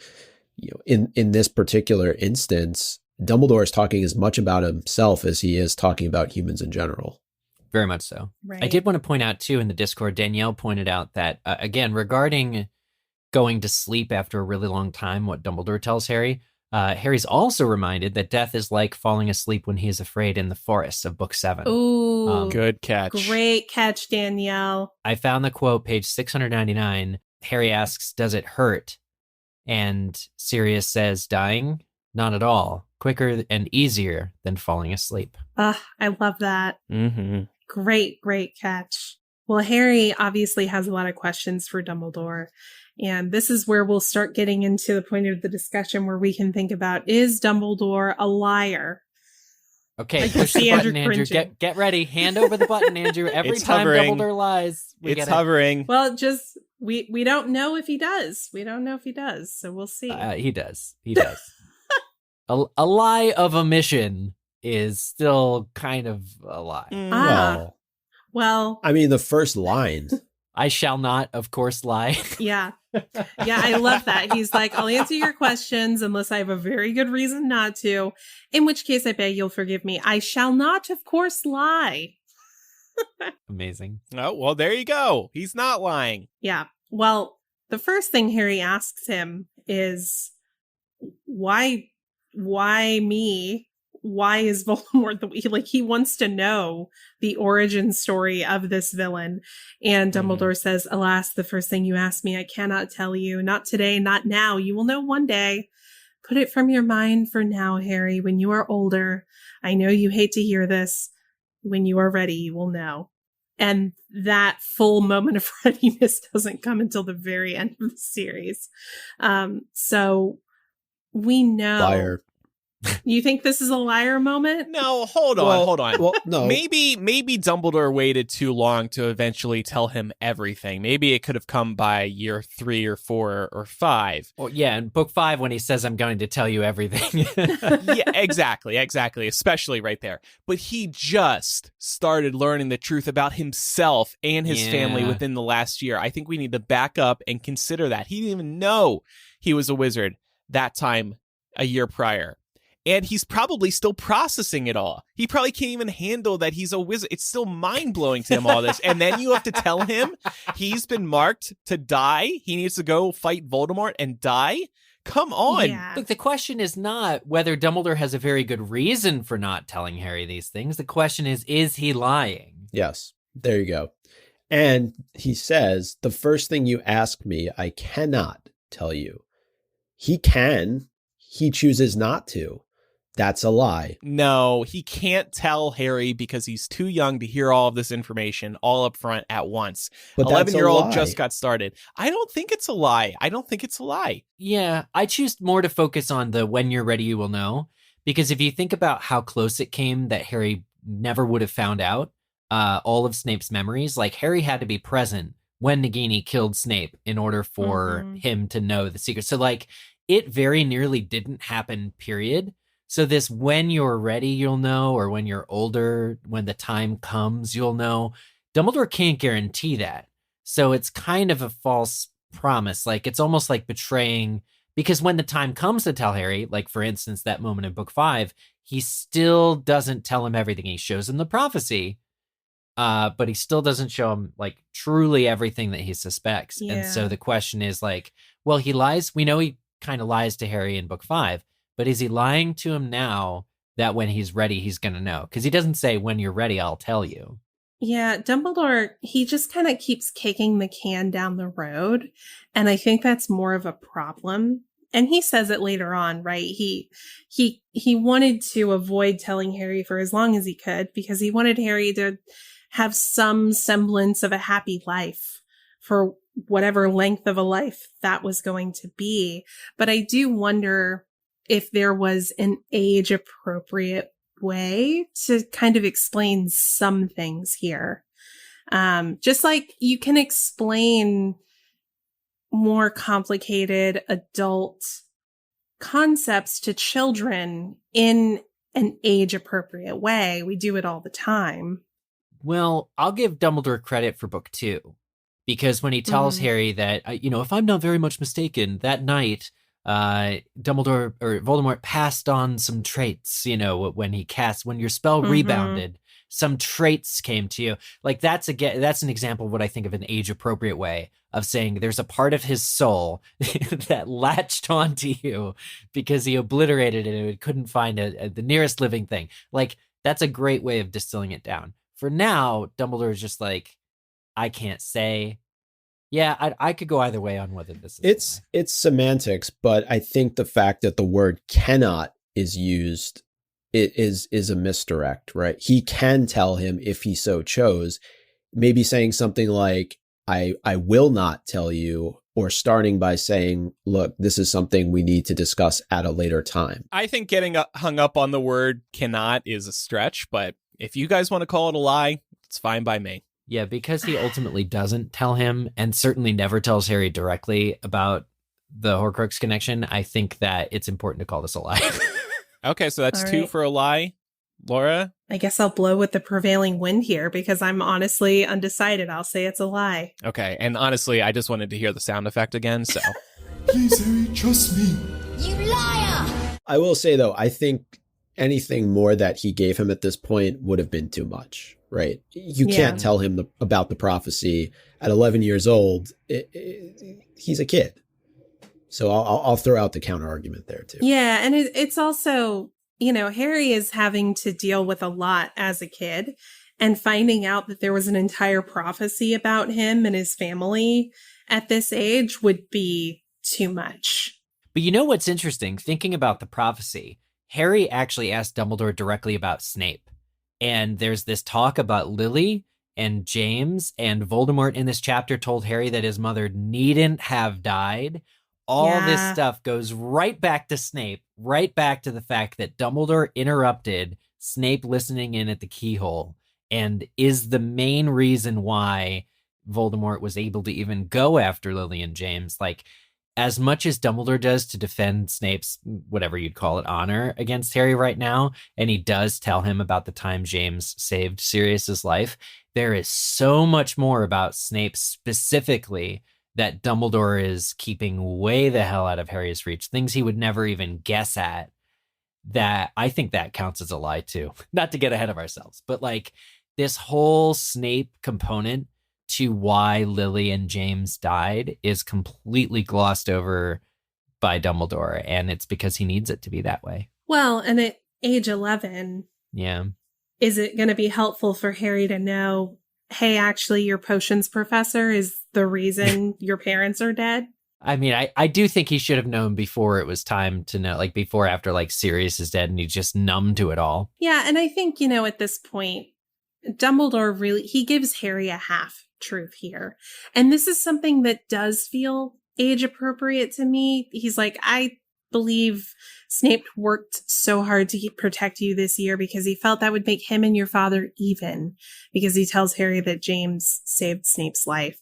you know, in this particular instance, Dumbledore is talking as much about himself as he is talking about humans in general. Very much so. Right. I did want to point out, too, in the Discord, Danielle pointed out that, again, regarding going to sleep after a really long time, what Dumbledore tells Harry, Harry's also reminded that death is like falling asleep when he is afraid in the forest of Book 7. Ooh, good catch. Great catch, Danielle. I found the quote, page 699. Harry asks, does it hurt? And Sirius says, dying? Not at all. Quicker and easier than falling asleep. I love that. Mm-hmm. Great catch. Well, Harry obviously has a lot of questions for Dumbledore. And this is where we'll start getting into the point of the discussion where we can think about, is Dumbledore a liar? Okay, Like push the button, Andrew. cringing. Get ready. Hand over the button, Andrew. Every It's time hovering. Dumbledore lies, we It's get hovering. Well, just we don't know if he does. We don't know if he does. So we'll see. He does. He does. A lie of omission is still kind of a lie. Well, I mean, the first line. I shall not, of course, lie. yeah. Yeah, I love that. He's like, I'll answer your questions unless I have a very good reason not to, in which case I beg you'll forgive me. I shall not, of course, lie. Amazing. Oh, well, there you go. He's not lying. Yeah. Well, the first thing Harry asks him is, why me? Why is Voldemort he wants to know the origin story of this villain. And Dumbledore says, alas, the first thing you ask me, I cannot tell you. Not today, not now. You will know one day. Put it from your mind for now, Harry. When you are older, I know you hate to hear this. When you are ready, you will know. And that full moment of readiness doesn't come until the very end of the series. So we know. Liar. You think this is a liar moment? No, hold on. Well, no. Maybe Dumbledore waited too long to eventually tell him everything. Maybe it could have come by year 3 or 4 or 5. Well, yeah, in book 5 when he says, I'm going to tell you everything. Yeah, exactly, especially right there. But he just started learning the truth about himself and his family within the last year. I think we need to back up and consider that. He didn't even know he was a wizard that time a year prior. And he's probably still processing it all. He probably can't even handle that he's a wizard. It's still mind-blowing to him, all this. And then you have to tell him he's been marked to die. He needs to go fight Voldemort and die? Come on. Yeah. Look, the question is not whether Dumbledore has a very good reason for not telling Harry these things. The question is he lying? Yes, there you go. And he says, the first thing you ask me, I cannot tell you. He can. He chooses not to. That's a lie. No, he can't tell Harry because he's too young to hear all of this information all up front at once. But that's a 11-year-old lie. just got started. I don't think it's a lie. Yeah, I choose more to focus on the when you're ready, you will know. Because if you think about how close it came that Harry never would have found out all of Snape's memories, like Harry had to be present when Nagini killed Snape in order for him to know the secret. So like it very nearly didn't happen, period. So this when you're ready, you'll know, or when you're older, when the time comes, you'll know. Dumbledore can't guarantee that. So it's kind of a false promise. Like it's almost like betraying, because when the time comes to tell Harry, like for instance, that moment in book 5, he still doesn't tell him everything. He shows him the prophecy, but he still doesn't show him like truly everything that he suspects. Yeah. And so the question is like, well, he lies. We know he kind of lies to Harry in book 5. But is he lying to him now that when he's ready, he's going to know? Because he doesn't say, when you're ready, I'll tell you. Yeah, Dumbledore, he just kind of keeps kicking the can down the road. And I think that's more of a problem. And he says it later on, right? He wanted to avoid telling Harry for as long as he could because he wanted Harry to have some semblance of a happy life for whatever length of a life that was going to be. But I do wonder if there was an age appropriate way to kind of explain some things here. Just like you can explain more complicated adult concepts to children in an age appropriate way. We do it all the time. Well, I'll give Dumbledore credit for book 2, because when he tells Harry that, if I'm not very much mistaken, that night, Dumbledore or Voldemort passed on some traits, when your spell rebounded, some traits came to you. Like that's an example of what I think of an age appropriate way of saying there's a part of his soul that latched onto you because he obliterated it and couldn't find the nearest living thing. Like that's a great way of distilling it down. For now, Dumbledore is just like, I can't say. Yeah, I could go either way on whether this is. It's semantics, but I think the fact that the word cannot is used is a misdirect, right? He can tell him if he so chose, maybe saying something like, I will not tell you, or starting by saying, look, this is something we need to discuss at a later time. I think getting hung up on the word cannot is a stretch, but if you guys want to call it a lie, it's fine by me. Yeah, because he ultimately doesn't tell him and certainly never tells Harry directly about the Horcrux connection, I think that it's important to call this a lie. Okay, so that's All 2 right. for a lie. Laura? I guess I'll blow with the prevailing wind here because I'm honestly undecided. I'll say it's a lie. Okay, and honestly, I just wanted to hear the sound effect again, so. Please, Harry, trust me. You liar! I will say, though, I think anything more that he gave him at this point would have been too much, right? You can't tell him about the prophecy at 11 years old. He's a kid. So I'll throw out the counter argument there, too. Yeah, and it's also, Harry is having to deal with a lot as a kid, and finding out that there was an entire prophecy about him and his family at this age would be too much. But you know what's interesting? Thinking about the prophecy, Harry actually asked Dumbledore directly about Snape. And there's this talk about Lily, and James and Voldemort in this chapter told Harry that his mother needn't have died. All this stuff goes right back to Snape, right back to the fact that Dumbledore interrupted Snape listening in at the keyhole and is the main reason why Voldemort was able to even go after Lily and James. Like, as much as Dumbledore does to defend Snape's, whatever you'd call it, honor against Harry right now, and he does tell him about the time James saved Sirius's life, there is so much more about Snape specifically that Dumbledore is keeping way the hell out of Harry's reach, things he would never even guess at, that I think that counts as a lie too. Not to get ahead of ourselves, but like this whole Snape component to why Lily and James died is completely glossed over by Dumbledore, and it's because he needs it to be that way. Well, and at age 11, yeah, is it going to be helpful for Harry to know, hey, actually, your potions professor is the reason your parents are dead? I mean, I do think he should have known before it was time to know, like before, after like Sirius is dead and he's just numb to it all. Yeah, and I think, at this point, Dumbledore really, he gives Harry a half truth here. And this is something that does feel age appropriate to me. He's like, I believe Snape worked so hard to protect you this year because he felt that would make him and your father even, because he tells Harry that James saved Snape's life.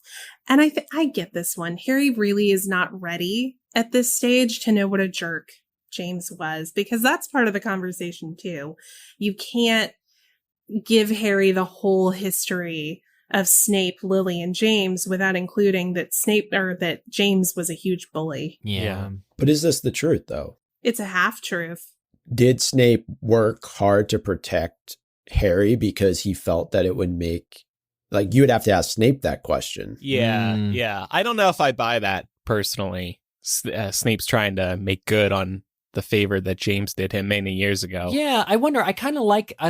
And I get this one. Harry really is not ready at this stage to know what a jerk James was, because that's part of the conversation too. You can't give Harry the whole history of Snape, Lily, and James without including that that James was a huge bully. Yeah. But is this the truth, though? It's a half truth. Did Snape work hard to protect Harry because he felt that it would make, like, you would have to ask Snape that question. Yeah. I don't know if I buy that personally. Snape's trying to make good on the favor that James did him many years ago. Yeah, I wonder, I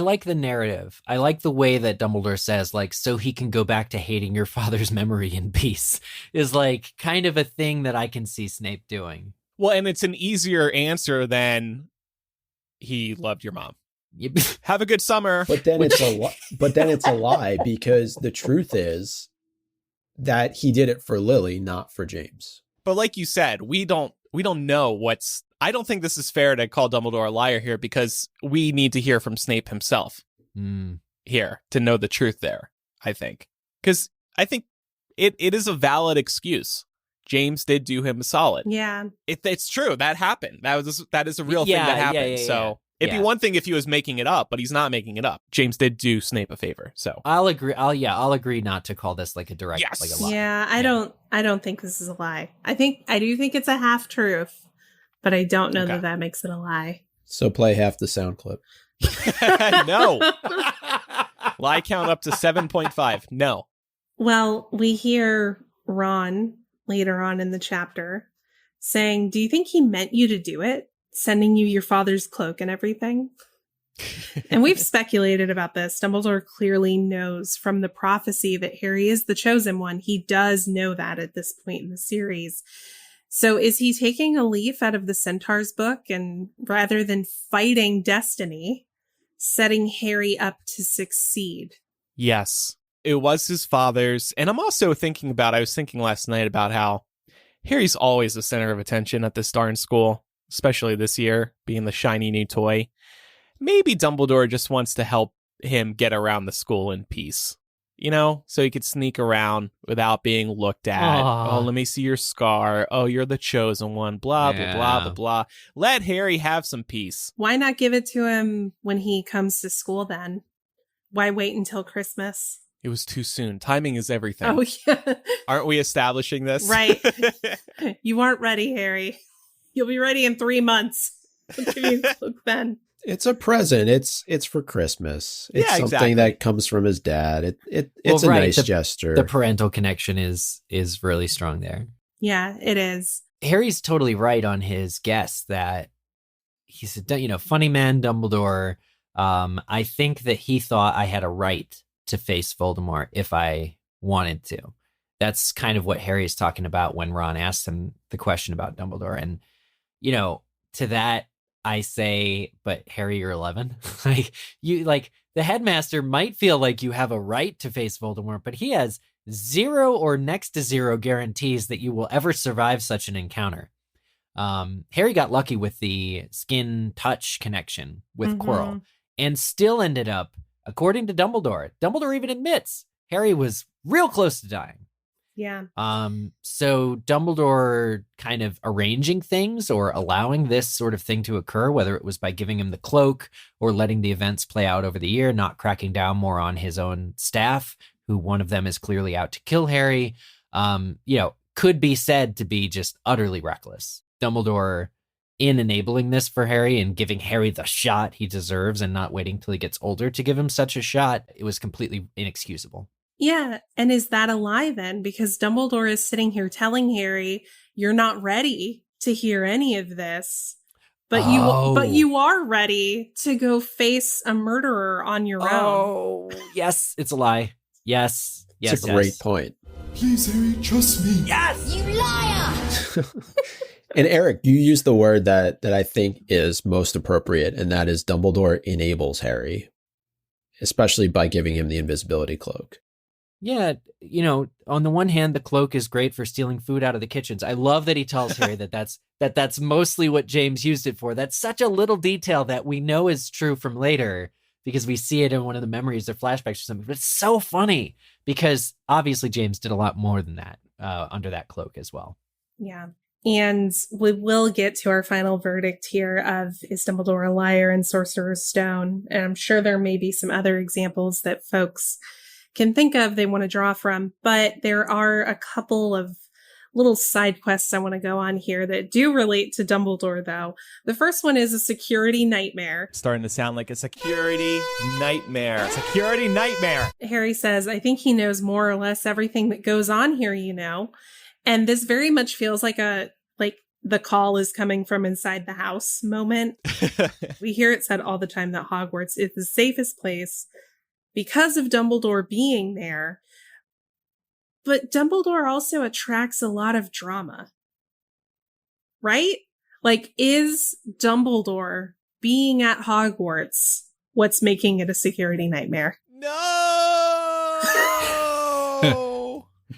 like the narrative. I like the way that Dumbledore says, like, so he can go back to hating your father's memory in peace, is like kind of a thing that I can see Snape doing. Well, and it's an easier answer than he loved your mom. Have a good summer. But then it's a lie, because the truth is that he did it for Lily, not for James. But like you said, we don't know I don't think this is fair to call Dumbledore a liar here, because we need to hear from Snape himself here to know the truth there, I think. Because I think it is a valid excuse. James did do him a solid. Yeah. It's true. That happened. That is a real thing that happened. So it'd be one thing if he was making it up, but he's not making it up. James did do Snape a favor. So I'll agree not to call this like a direct, like a lie. Yeah, I don't think this is a lie. I do think it's a half truth, but I don't know that makes it a lie. So play half the sound clip. No. Lie count up to 7.5. No. Well, we hear Ron later on in the chapter saying, do you think he meant you to do it? Sending you your father's cloak and everything? And we've speculated about this. Dumbledore clearly knows from the prophecy that Harry is the chosen one. He does know that at this point in the series. So is he taking a leaf out of the Centaur's book, and rather than fighting destiny, setting Harry up to succeed? Yes, it was his father's. And I'm also I was thinking last night about how Harry's always the center of attention at this darn school, especially this year, being the shiny new toy. Maybe Dumbledore just wants to help him get around the school in peace, so he could sneak around without being looked at. Aww. Oh, let me see your scar. Oh, you're the chosen one. Blah, blah, blah, blah, blah. Let Harry have some peace. Why not give it to him when he comes to school then? Why wait until Christmas? It was too soon. Timing is everything. Oh, yeah. Aren't we establishing this? Right. You aren't ready, Harry. You'll be ready in 3 months. I'll give you a cloak then. It's a present. It's for Christmas. It's something exactly. that comes from his dad. It's a nice gesture. The parental connection is really strong there. Yeah, it is. Harry's totally right on his guess that he said, funny man Dumbledore. I think that he thought I had a right to face Voldemort if I wanted to. That's kind of what Harry is talking about when Ron asked him the question about Dumbledore. And, to that, I say, but Harry, you're 11. The headmaster might feel like you have a right to face Voldemort, but he has zero or next to zero guarantees that you will ever survive such an encounter. Harry got lucky with the skin touch connection with Quirrell and still ended up, according to Dumbledore even admits Harry was real close to dying. Yeah. So Dumbledore kind of arranging things or allowing this sort of thing to occur, whether it was by giving him the cloak or letting the events play out over the year, not cracking down more on his own staff, who one of them is clearly out to kill Harry, could be said to be just utterly reckless. Dumbledore, in enabling this for Harry and giving Harry the shot he deserves and not waiting till he gets older to give him such a shot, it was completely inexcusable. Yeah. And is that a lie then? Because Dumbledore is sitting here telling Harry, you're not ready to hear any of this, but you are ready to go face a murderer on your own. Oh, yes, it's a lie. Yes. It's a great point. Please, Harry, trust me. Yes! You liar! And Eric, you used the word that I think is most appropriate, and that is Dumbledore enables Harry, especially by giving him the invisibility cloak. Yeah, on the one hand, the cloak is great for stealing food out of the kitchens. I love that he tells Harry that's mostly what James used it for. That's such a little detail that we know is true from later because we see it in one of the memories or flashbacks or something. But it's so funny because obviously James did a lot more than that under that cloak as well. Yeah. And we will get to our final verdict here of is Dumbledore a liar and Sorcerer's Stone. And I'm sure there may be some other examples that folks can think of they want to draw from, but there are a couple of little side quests I want to go on here that do relate to Dumbledore, though. The first one is a security nightmare. Starting to sound like a security nightmare. Security nightmare. Harry says, I think he knows more or less everything that goes on here, And this very much feels like the call is coming from inside the house moment. We hear it said all the time that Hogwarts is the safest place because of Dumbledore being there. But Dumbledore also attracts a lot of drama. Right? Is Dumbledore being at Hogwarts what's making it a security nightmare? No!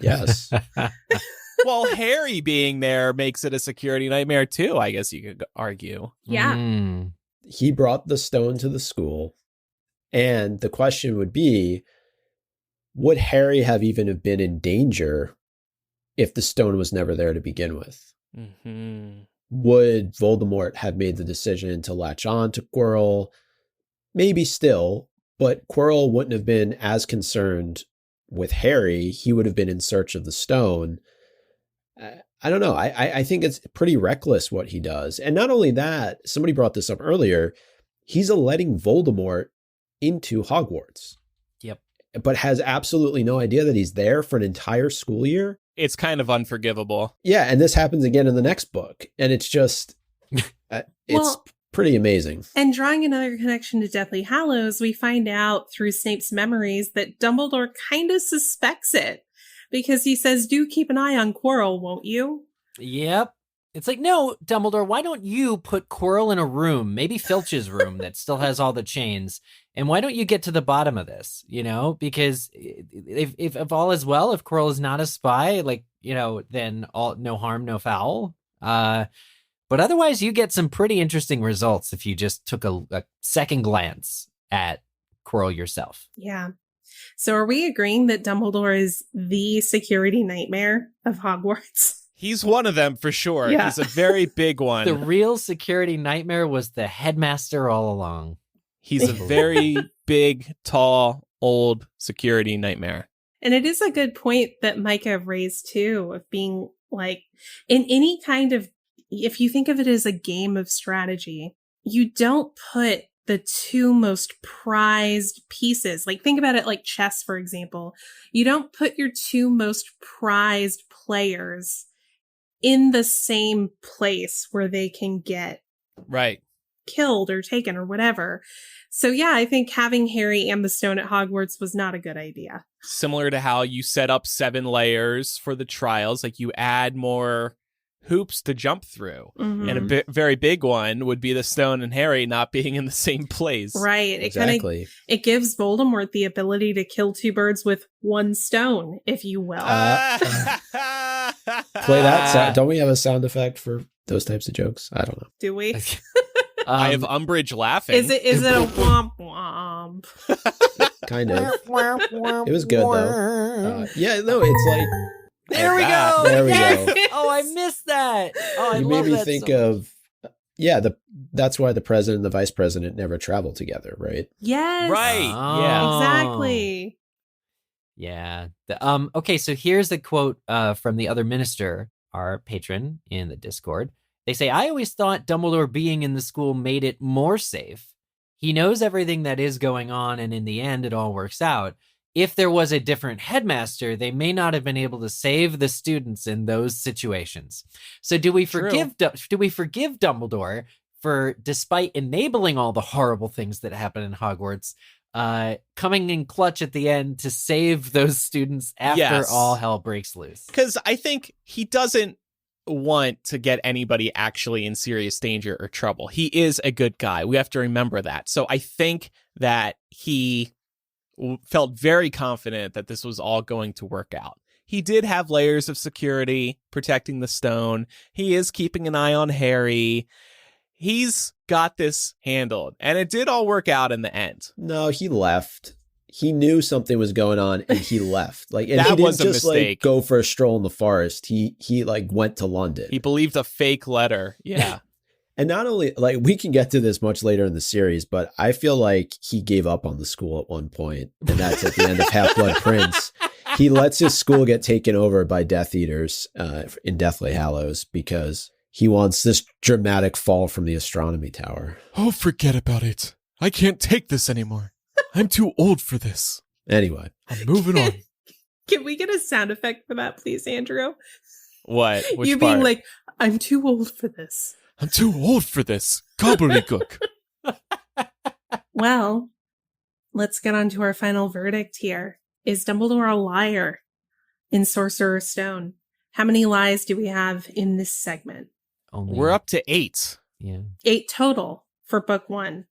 Yes. Well, Harry being there makes it a security nightmare too, I guess you could argue. Yeah. He brought the stone to the school. And the question would be, would Harry have even have been in danger if the stone was never there to begin with? Mm-hmm. Would Voldemort have made the decision to latch on to Quirrell? Maybe still, but Quirrell wouldn't have been as concerned with Harry. He would have been in search of the stone. I don't know. I think it's pretty reckless what he does. And not only that, somebody brought this up earlier, he's letting Voldemort into Hogwarts. Yep. But has absolutely no idea that he's there for an entire school year. It's kind of unforgivable. Yeah, and this happens again in the next book. And it's just, it's pretty amazing. And drawing another connection to Deathly Hallows, we find out through Snape's memories that Dumbledore kind of suspects it. Because he says, do keep an eye on Quirrell, won't you? Yep. It's like, no, Dumbledore, why don't you put Quirrell in a room, maybe Filch's room that still has all the chains, and why don't you get to the bottom of this, Because if all is well, if Quirrell is not a spy, then no harm, no foul. But otherwise, you get some pretty interesting results if you just took a second glance at Quirrell yourself. Yeah. So are we agreeing that Dumbledore is the security nightmare of Hogwarts? He's one of them for sure. Yeah. He's a very big one. The real security nightmare was the headmaster all along. He's a very big, tall, old security nightmare. And it is a good point that Micah raised too, of being in any kind of, if you think of it as a game of strategy, you don't put the two most prized pieces. Think about it like chess, for example. You don't put your two most prized players in the same place where they can get killed or taken or whatever. So yeah, I think having Harry and the stone at Hogwarts was not a good idea. Similar to how you set up 7 layers for the trials, you add more hoops to jump through. Mhm. And a very big one would be the stone and Harry not being in the same place. Right. Exactly. It gives Voldemort the ability to kill two birds with one stone, if you will. Play that. Don't we have a sound effect for those types of jokes? I don't know. Do we? I have Umbridge laughing. Is it a womp womp? Kind of. It was good though. Yeah, no, it's like There we that. go. There we Yes! go. Oh, I missed that. Oh, I you love made me that think so much. of that's why the president and the vice president never travel together, right? Yes. Right. Yeah. Oh. Exactly. Yeah. Okay, so here's the quote from the other minister, our patron in the Discord. They say, I always thought Dumbledore being in the school made it more safe. He knows everything that is going on, and in the end, it all works out. If there was a different headmaster, they may not have been able to save the students in those situations. So do we forgive Dumbledore for, despite enabling all the horrible things that happen in Hogwarts, coming in clutch at the end to save those students after Yes. all hell breaks loose? Because I think he doesn't want to get anybody actually in serious danger or trouble. He is a good guy. We have to remember that. So I think that he felt very confident that this was all going to work out. He did have layers of security protecting the stone. He is keeping an eye on Harry. He's got this handled, and it did all work out in the end. No, he left. He knew something was going on and he left. Like, and That he didn't was a just mistake. like go for a stroll in the forest. He like went to London. He believed a fake letter. Yeah. And not only, like, we can get to this much later in the series, but I feel like he gave up on the school at one point, and that's at the end of Half-Blood Prince. He lets his school get taken over by Death Eaters in Deathly Hallows because he wants this dramatic fall from the astronomy tower. Oh, forget about it. I can't take this anymore. I'm too old for this. Anyway, I'm moving on. Can we get a sound effect for that, please, Andrew? What? Which you part? being like, I'm too old for this. I'm too old for this. Gobbledygook. Well, let's get on to our final verdict here. Is Dumbledore a liar in Sorcerer's Stone? How many lies do we have in this segment? Only, We're up to 8. Yeah. 8 total for book 1.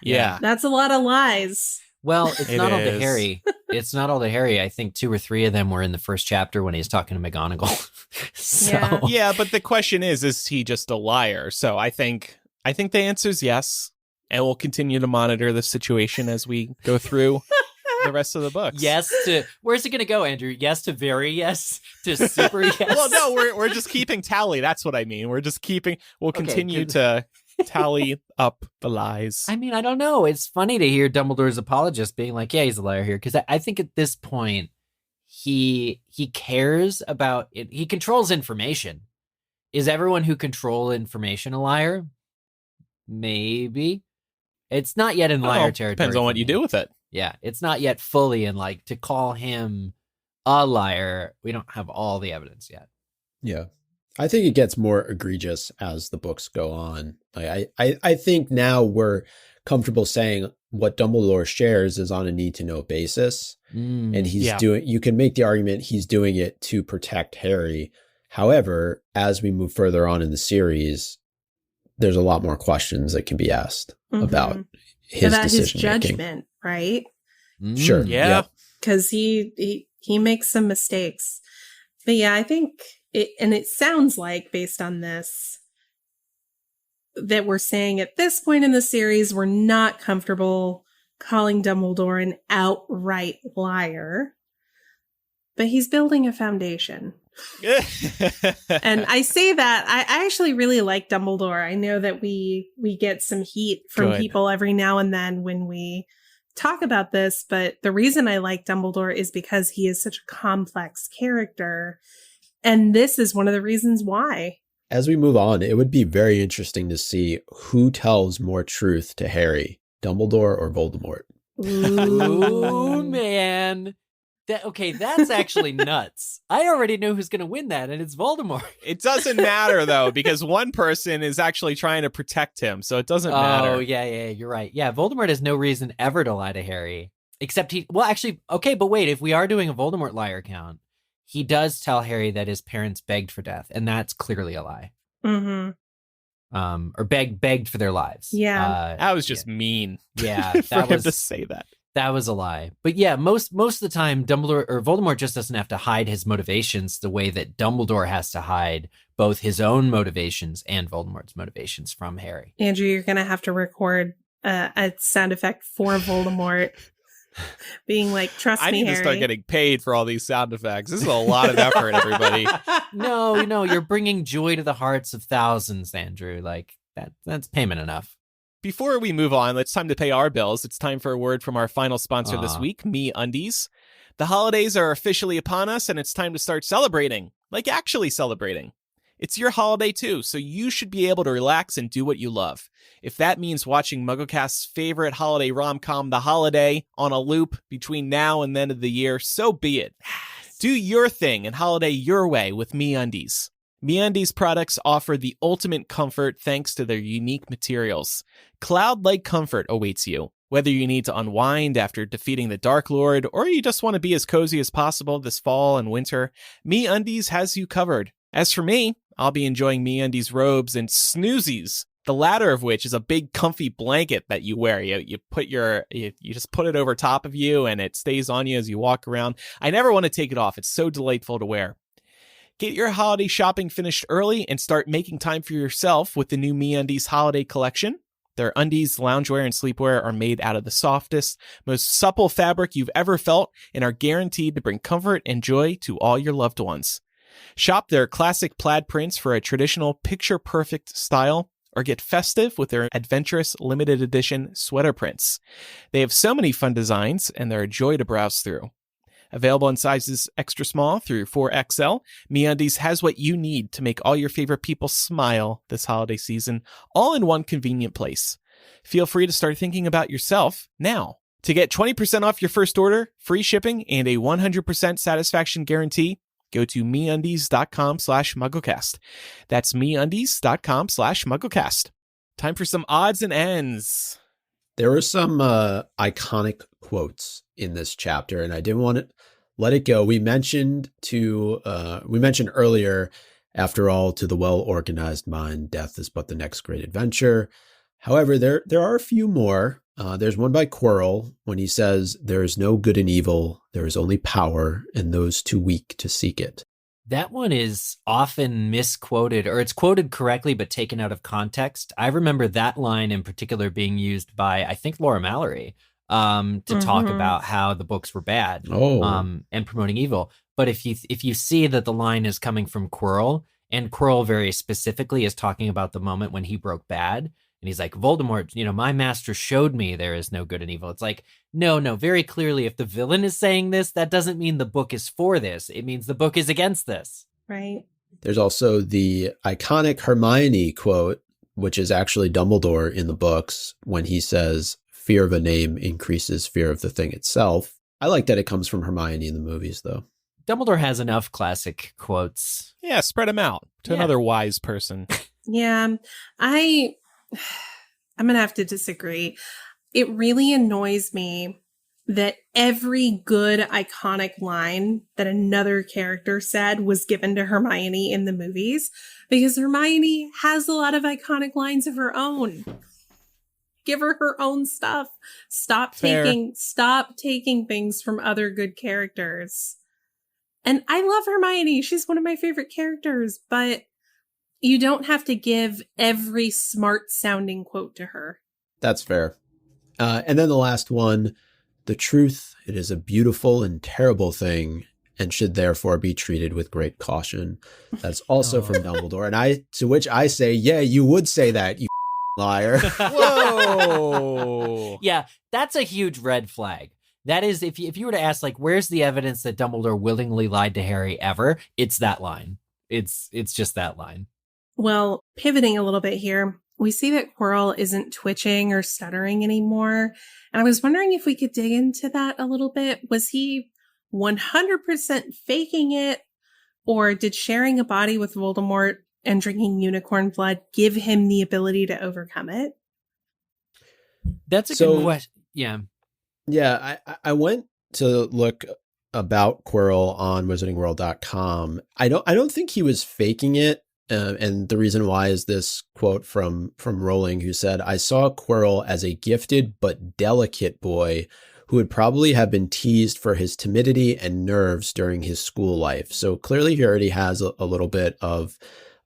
Yeah. That's a lot of lies. Well, it's It not all to is. Harry. It's not all to Harry. I think 2 or 3 of them were in the first chapter when he's talking to McGonagall. So Yeah. Yeah, but the question is he just a liar? So I think the answer is yes, and we'll continue to monitor the situation as we go through the rest of the books. yes to where's it going to go, Andrew? Yes to very yes to super yes. Well, no, we're just keeping tally. That's what I mean. We'll Okay, continue good. to tally up the lies. I mean, I don't know. It's funny to hear Dumbledore's apologist being like, "Yeah, he's a liar here," because I think at this point he cares about it. He controls information. Is everyone who control information a liar? Maybe. It's not yet in liar Well, territory. depends on for what you me. do with it. Yeah, it's not yet fully in, like, to call him a liar. We don't have all the evidence yet. yeah. I think it gets more egregious as the books go on. Like, I think now we're comfortable saying what Dumbledore shares is on a need to know basis. And he's Yeah. you can make the argument he's doing it to protect Harry. However, as we move further on in the series, there's a lot more questions that can be asked about his about his decision making. judgment, right? Sure. Yeah. Yep. Because he makes some mistakes. But yeah, I think it sounds like, based on this, that we're saying at this point in the series, we're not comfortable calling Dumbledore an outright liar, but he's building a foundation. And I say that I actually really like Dumbledore. I know that we get some heat from Good. people every now and then when we talk about this, but the reason I like Dumbledore is because he is such a complex character, and this is one of the reasons why. As we move on, it would be very interesting to see who tells more truth to Harry, Dumbledore or Voldemort. Ooh, man. That's actually nuts. I already know who's going to win that, and it's Voldemort. It doesn't matter, though, because one person is actually trying to protect him, so it doesn't matter. Oh, yeah, you're right. Yeah, Voldemort has no reason ever to lie to Harry, except but wait, if we are doing a Voldemort liar count, he does tell Harry that his parents begged for death, and that's clearly a lie. Mm-hmm. Or begged for their lives. Yeah. That was just mean. Yeah, for that him was to say that. That was a lie. But yeah, most of the time, Dumbledore or Voldemort just doesn't have to hide his motivations the way that Dumbledore has to hide both his own motivations and Voldemort's motivations from Harry. Andrew, you're going to have to record a sound effect for Voldemort being like, trust me, I need Harry. to start getting paid for all these sound effects. This is a lot of effort, everybody. No, you're bringing joy to the hearts of thousands, Andrew. Like that's payment enough. Before we move on, it's time to pay our bills. It's time for a word from our final sponsor this Aw. week, MeUndies. The holidays are officially upon us, and it's time to start celebrating. Like actually celebrating. It's your holiday too, so you should be able to relax and do what you love. If that means watching MuggleCast's favorite holiday rom-com, The Holiday, on a loop between now and the end of the year, so be it. Do your thing and holiday your way with MeUndies. MeUndies products offer the ultimate comfort thanks to their unique materials. Cloud-like comfort awaits you. Whether you need to unwind after defeating the Dark Lord, or you just want to be as cozy as possible this fall and winter, MeUndies has you covered. As for me, I'll be enjoying MeUndies robes and snoozies, the latter of which is a big comfy blanket that you wear. You just put it over top of you and it stays on you as you walk around. I never want to take it off. It's so delightful to wear. Get your holiday shopping finished early and start making time for yourself with the new MeUndies holiday collection. Their undies, loungewear, and sleepwear are made out of the softest, most supple fabric you've ever felt and are guaranteed to bring comfort and joy to all your loved ones. Shop their classic plaid prints for a traditional picture-perfect style, or get festive with their adventurous limited edition sweater prints. They have so many fun designs, and they're a joy to browse through. Available in sizes extra small through 4XL, MeUndies has what you need to make all your favorite people smile this holiday season, all in one convenient place. Feel free to start thinking about yourself now. To get 20% off your first order, free shipping, and a 100% satisfaction guarantee, go to MeUndies.com/MuggleCast. That's MeUndies.com/MuggleCast. Time for some odds and ends. There were some iconic quotes in this chapter, and I didn't want to let it go. We mentioned earlier, after all, to the well-organized mind, death is but the next great adventure. However, there are a few more. There's one by Quirrell when he says, "There is no good in evil, there is only power, and those too weak to seek it." That one is often misquoted, or it's quoted correctly but taken out of context. I remember that line in particular being used by, I think, Laura Mallory, to talk about how the books were bad, and promoting evil. But if you see that the line is coming from Quirrell, and Quirrell very specifically is talking about the moment when he broke bad, and he's like, Voldemort, my master showed me there is no good and evil. It's like, no, very clearly, if the villain is saying this, that doesn't mean the book is for this. It means the book is against this. Right. There's also the iconic Hermione quote, which is actually Dumbledore in the books, when he says, "Fear of a name increases fear of the thing itself." I like that it comes from Hermione in the movies, though. Dumbledore has enough classic quotes. Yeah, spread them out to another wise person. Yeah, I'm going to have to disagree. It really annoys me that every good iconic line that another character said was given to Hermione in the movies, because Hermione has a lot of iconic lines of her own. Give her her own stuff. Stop taking things from other good characters. And I love Hermione. She's one of my favorite characters, but you don't have to give every smart sounding quote to her. That's fair. And then the last one, "The truth, it is a beautiful and terrible thing, and should therefore be treated with great caution." That's also from Dumbledore. And to which I say, yeah, you would say that, you liar. Whoa. Yeah, that's a huge red flag. That is, if you were to ask, like, where's the evidence that Dumbledore willingly lied to Harry ever? It's that line. It's just that line. Well, pivoting a little bit here, we see that Quirrell isn't twitching or stuttering anymore. And I was wondering if we could dig into that a little bit. Was he 100% faking it? Or did sharing a body with Voldemort and drinking unicorn blood give him the ability to overcome it? That's a good question. Yeah. Yeah, I went to look about Quirrell on wizardingworld.com. I don't think he was faking it. And the reason why is this quote from Rowling, who said, "I saw Quirrell as a gifted but delicate boy who would probably have been teased for his timidity and nerves during his school life." So clearly he already has a little bit of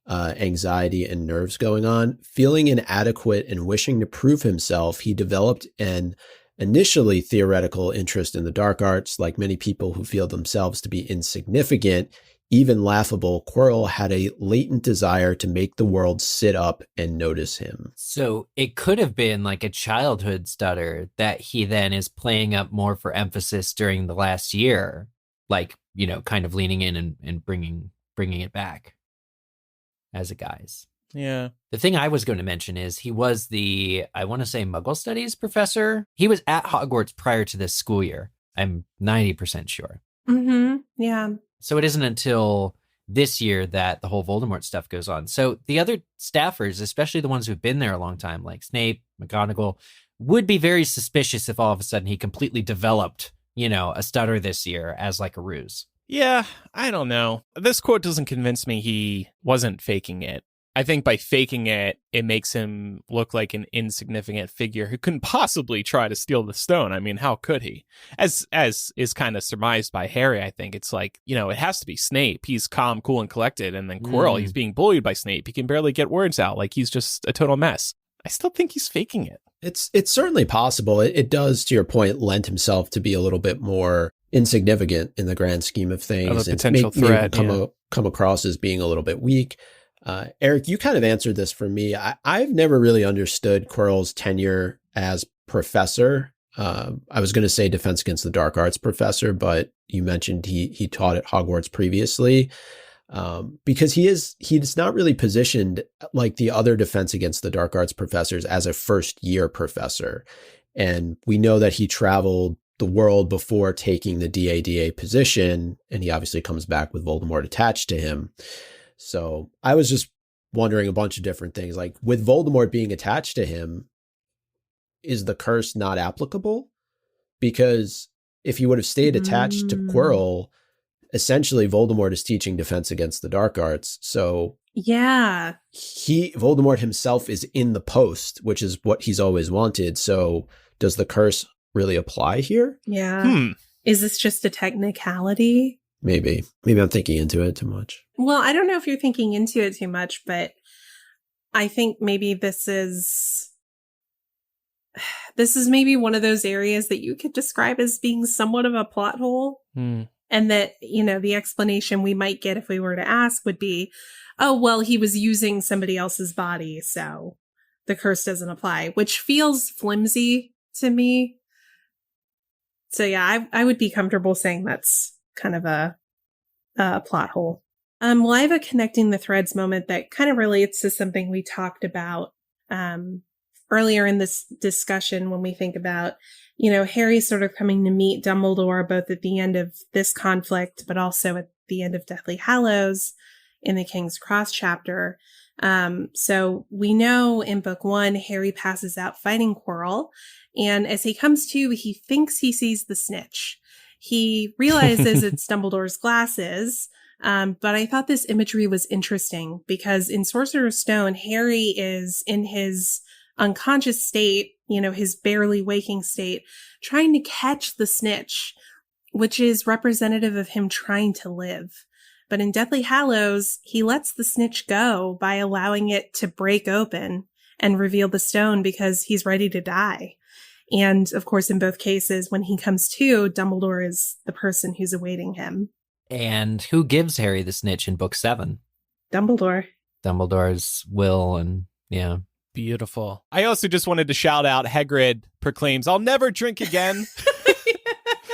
anxiety and nerves going on. Feeling inadequate and wishing to prove himself, he developed an initially theoretical interest in the dark arts. Like many people who feel themselves to be insignificant, even laughable, Quirrell had a latent desire to make the world sit up and notice him. So it could have been like a childhood stutter that he then is playing up more for emphasis during the last year, like, you know, kind of leaning in and bringing it back as a guise. Yeah. The thing I was going to mention is he was the, I want to say, Muggle Studies professor. He was at Hogwarts prior to this school year. I'm 90% sure. Mm-hmm. Yeah. So it isn't until this year that the whole Voldemort stuff goes on. So the other staffers, especially the ones who've been there a long time, like Snape, McGonagall, would be very suspicious if all of a sudden he completely developed, you know, a stutter this year as like a ruse. Yeah, I don't know. This quote doesn't convince me he wasn't faking it. I think by faking it, it makes him look like an insignificant figure who couldn't possibly try to steal the stone. I mean, how could he? As is kind of surmised by Harry, I think it's like, you know, it has to be Snape. He's calm, cool, and collected. And then Quirrell, he's being bullied by Snape. He can barely get words out. Like, he's just a total mess. I still think he's faking it. It's certainly possible. It does, to your point, lend himself to be a little bit more insignificant in the grand scheme of things. Of a potential threat. Come across as being a little bit weak. Eric, you kind of answered this for me. I've never really understood Quirrell's tenure as professor. I was going to say Defense Against the Dark Arts professor, but you mentioned he taught at Hogwarts previously. Because he's not really positioned like the other Defense Against the Dark Arts professors as a first year professor. And we know that he traveled the world before taking the DADA position, and he obviously comes back with Voldemort attached to him. So I was just wondering a bunch of different things. Like, with Voldemort being attached to him, is the curse not applicable? Because if he would have stayed attached to Quirrell, essentially Voldemort is teaching Defense Against the Dark Arts. So yeah, Voldemort himself is in the post, which is what he's always wanted. So does the curse really apply here? Yeah. Is this just a technicality? Maybe I'm thinking into it too much. Well, I don't know if you're thinking into it too much, but I think maybe this is maybe one of those areas that you could describe as being somewhat of a plot hole. And that, you know, the explanation we might get if we were to ask would be, oh, well, he was using somebody else's body, so the curse doesn't apply, which feels flimsy to me. So yeah, I would be comfortable saying that's kind of a plot hole. Well, I have a connecting the threads moment that kind of relates to something we talked about earlier in this discussion when we think about, you know, Harry sort of coming to meet Dumbledore both at the end of this conflict, but also at the end of Deathly Hallows in the King's Cross chapter. So we know in book 1, Harry passes out fighting Quirrell. And as he comes to, he thinks he sees the snitch. He realizes it's Dumbledore's glasses. But I thought this imagery was interesting because in Sorcerer's Stone, Harry is in his unconscious state, you know, his barely waking state, trying to catch the snitch, which is representative of him trying to live. But in Deathly Hallows, he lets the snitch go by allowing it to break open and reveal the stone because he's ready to die. And of course, in both cases, when he comes to, Dumbledore is the person who's awaiting him. And who gives Harry the snitch in book 7? Dumbledore. Dumbledore's will, and yeah. Beautiful. I also just wanted to shout out Hagrid proclaims, "I'll never drink again," which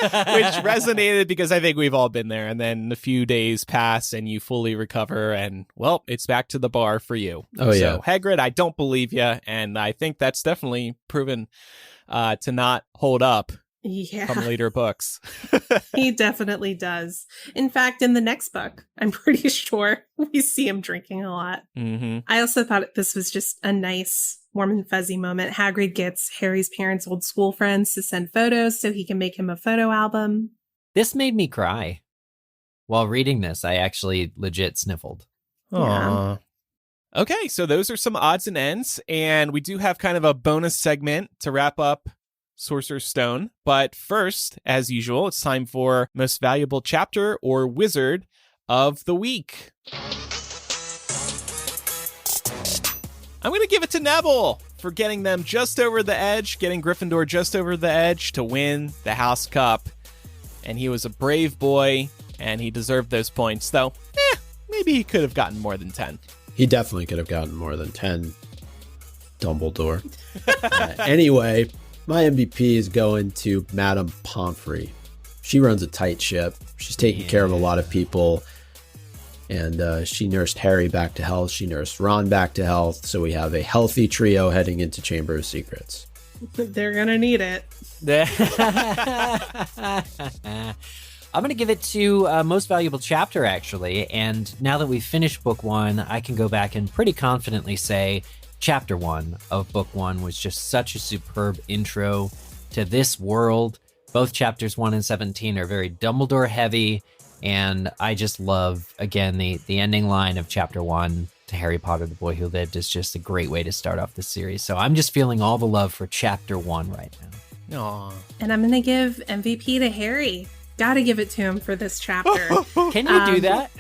resonated because I think we've all been there. And then a few days pass and you fully recover and, well, it's back to the bar for you. Oh, yeah. So, Hagrid, I don't believe you. And I think that's definitely proven to not hold up. Yeah. From later books. He definitely does. In fact, in the next book, I'm pretty sure we see him drinking a lot. Mm-hmm. I also thought this was just a nice, warm and fuzzy moment. Hagrid gets Harry's parents' old school friends to send photos so he can make him a photo album. This made me cry. While reading this, I actually legit sniffled. Aww. Okay, so those are some odds and ends, and we do have kind of a bonus segment to wrap up Sorcerer's Stone. But first, as usual, it's time for Most Valuable Chapter or Wizard of the Week. I'm going to give it to Neville for getting them just over the edge, getting Gryffindor just over the edge to win the House Cup. And he was a brave boy, and he deserved those points, though maybe he could have gotten more than 10. He definitely could have gotten more than 10. Dumbledore. Anyway, my MVP is going to Madame Pomfrey. She runs a tight ship. She's taking care of a lot of people. And she nursed Harry back to health. She nursed Ron back to health. So we have a healthy trio heading into Chamber of Secrets. They're going to need it. I'm going to give it to Most Valuable Chapter, actually. And now that we've finished Book 1, I can go back and pretty confidently say Chapter 1 of Book 1 was just such a superb intro to this world. Both Chapters 1 and 17 are very Dumbledore heavy. And I just love, again, the ending line of Chapter 1 to Harry Potter, the Boy Who Lived is just a great way to start off the series. So I'm just feeling all the love for Chapter 1 right now. Aww. And I'm going to give MVP to Harry. Gotta give it to him for this chapter. Can you do that?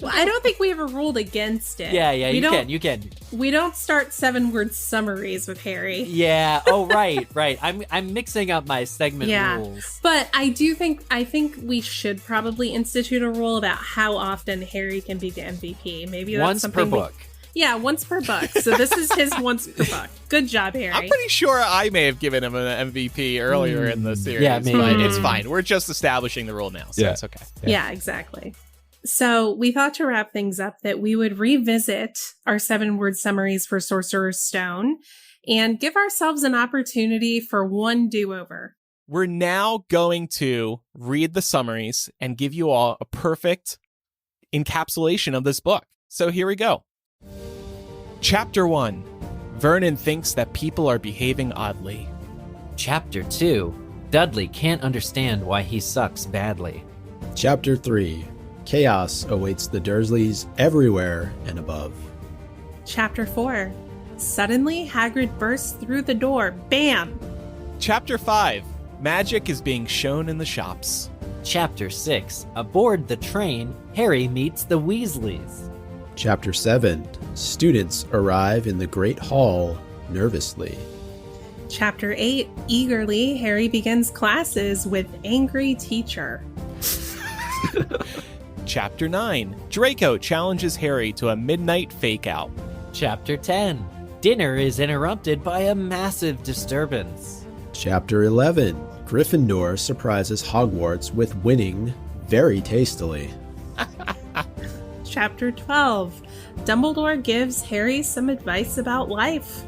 Well, I don't think we ever ruled against it. Yeah, you can. We don't start 7-word summaries with Harry. Yeah. Oh, right. I'm mixing up my segment rules. But I think we should probably institute a rule about how often Harry can be the MVP. Maybe that's once something per book. Yeah, once per book. So this is his once per book. Good job, Harry. I'm pretty sure I may have given him an MVP earlier in the series. Yeah, maybe. But it's fine. We're just establishing the rule now, so it's okay. Yeah, exactly. So we thought to wrap things up that we would revisit our 7-word summaries for Sorcerer's Stone and give ourselves an opportunity for one do-over. We're now going to read the summaries and give you all a perfect encapsulation of this book. So here we go. Chapter 1. Vernon thinks that people are behaving oddly. Chapter 2. Dudley can't understand why he sucks badly. Chapter 3. Chaos awaits the Dursleys everywhere and above. Chapter 4. Suddenly, Hagrid bursts through the door. Bam! Chapter 5. Magic is being shown in the shops. Chapter 6. Aboard the train, Harry meets the Weasleys. Chapter 7. Students arrive in the Great Hall nervously. Chapter 8. Eagerly, Harry begins classes with angry teacher. Chapter 9. Draco challenges Harry to a midnight fake-out. Chapter 10. Dinner is interrupted by a massive disturbance. Chapter 11. Gryffindor surprises Hogwarts with winning very tastily. Chapter 12. Dumbledore gives Harry some advice about life.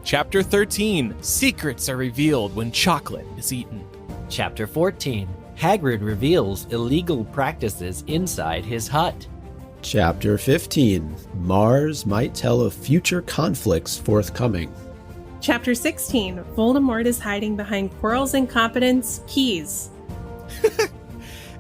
Chapter 13. Secrets are revealed when chocolate is eaten. Chapter 14. Hagrid reveals illegal practices inside his hut. Chapter 15. Mars might tell of future conflicts forthcoming. Chapter 16. Voldemort is hiding behind Quirrell's incompetence keys.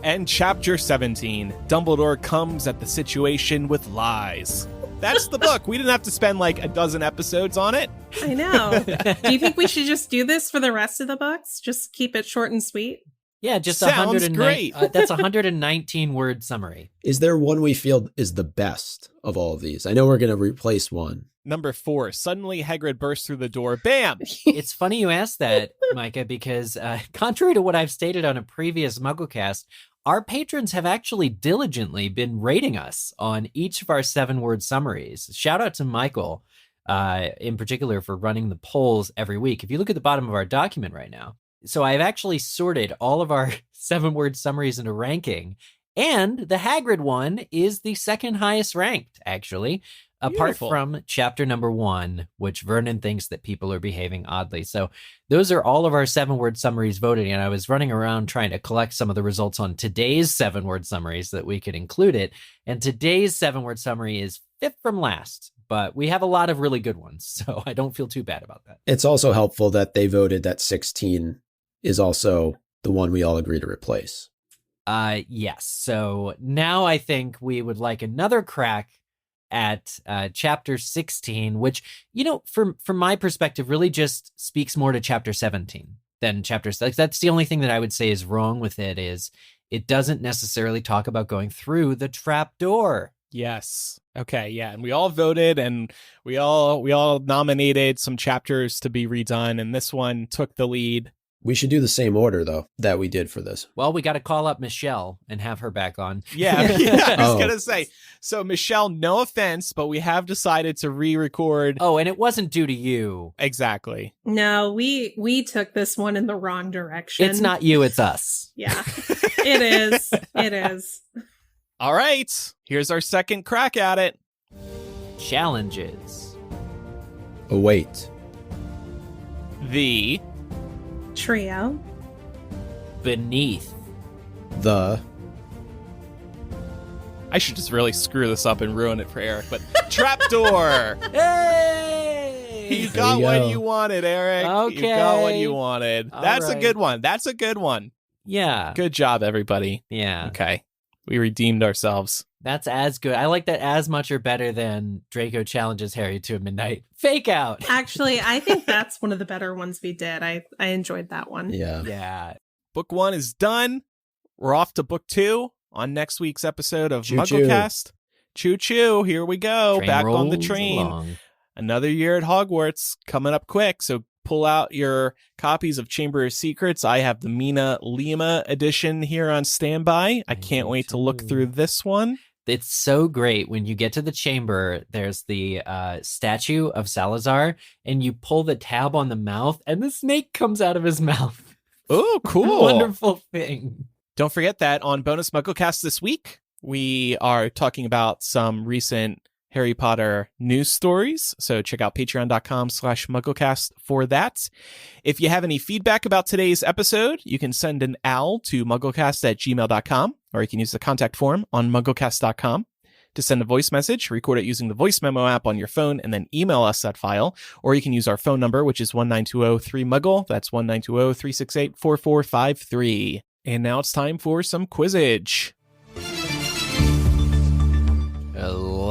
And Chapter 17. Dumbledore comes at the situation with lies. That's the book. We didn't have to spend like a dozen episodes on it. I know. Do you think we should just do this for the rest of the books? Just keep it short and sweet? Yeah, just Sounds great. That's a 119-word summary. Is there one we feel is the best of all of these? I know we're going to replace one. Number 4. Suddenly Hagrid bursts through the door. Bam! It's funny you asked that, Micah, because contrary to what I've stated on a previous MuggleCast, our patrons have actually diligently been rating us on each of our 7-word summaries. Shout out to Michael, in particular, for running the polls every week. If you look at the bottom of our document right now, so I've actually sorted all of our 7-word summaries into ranking, and the Hagrid one is the second highest ranked, actually, apart Beautiful. from chapter number 1, which Vernon thinks that people are behaving oddly. So those are all of our 7-word summaries voted, and I was running around trying to collect some of the results on today's 7-word summaries so that we could include it, and today's 7-word summary is 5th from last. But we have a lot of really good ones, so I don't feel too bad about that. It's also helpful that they voted that 16 is also the one we all agree to replace. Yes. So now I think we would like another crack at chapter 16, which, from my perspective, really just speaks more to chapter 17 than chapter 6. That's the only thing that I would say is wrong with it, is it doesn't necessarily talk about going through the trap door. Yes. Okay, yeah. And we all voted, and we all nominated some chapters to be redone, and this one took the lead. We should do the same order, though, that we did for this. Well, we got to call up Michelle and have her back on. Yeah, I was Oh. going to say. So, Michelle, no offense, but we have decided to re-record. Oh, and it wasn't due to you. Exactly. No, we took this one in the wrong direction. It's not you, it's us. Yeah, it is. It is. All right. Here's our second crack at it. Challenges. Await. The Trio. Beneath. The. I should just really screw this up and ruin it for Eric, but trapdoor. Hey! You There got you what go. you wanted, Eric. Okay. You got what you wanted. All That's a right. good one. That's a good one. Yeah. Good job, everybody. Yeah. Okay. We redeemed ourselves. That's as good. I like that as much or better than Draco challenges Harry to a midnight fake out. Actually, I think that's one of the better ones we did. I enjoyed that one. Yeah. Yeah. Book 1 is done. We're off to book 2 on next week's episode of Choo-choo. MuggleCast. Choo choo. Here we go. Train Back on the rolls train. along. Another year at Hogwarts coming up quick. So pull out your copies of Chamber of Secrets. I have the Mina Lima edition here on standby. I can't wait to look too. through this one. It's so great when you get to the chamber. There's the statue of Salazar, and you pull the tab on the mouth, and the snake comes out of his mouth. Oh, cool. Wonderful thing. Don't forget that on Bonus MuggleCast this week, we are talking about some recent Harry Potter news stories. So check out patreon.com/MuggleCast for that. If you have any feedback about today's episode, you can send an owl to mugglecast@gmail.com, or you can use the contact form on mugglecast.com. To send a voice message, record it using the voice memo app on your phone and then email us that file. Or you can use our phone number, which is 1-920-3-MUGGLE. That's 1-920-368-4453. And now it's time for some Quizzage.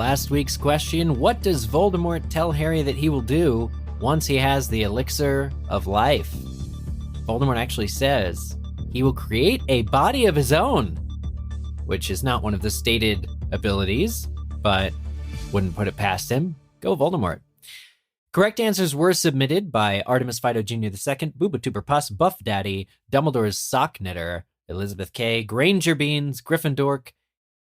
Last week's question: what does Voldemort tell Harry that he will do once he has the elixir of life? Voldemort actually says he will create a body of his own, which is not one of the stated abilities, but wouldn't put it past him. Go Voldemort. Correct answers were submitted by Artemis Fido Jr. II, Booba Tuber Puss, Buff Daddy, Dumbledore's Sock Knitter, Elizabeth K, Granger Beans, Gryffindor,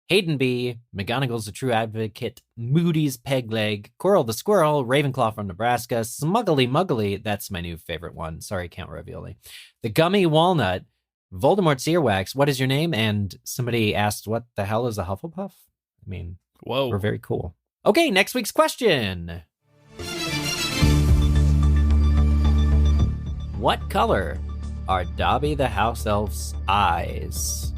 Hayden B, McGonagall's the True Advocate, Moody's Pegleg, Quirrell the Squirrel, Ravenclaw from Nebraska, Smuggly Muggly, that's my new favorite one, sorry, Count Ravioli, the Gummy Walnut, Voldemort's Earwax, what is your name? And somebody asked, what the hell is a Hufflepuff? I mean, Whoa. we're very cool. Okay, next week's question. What color are Dobby the House Elf's eyes?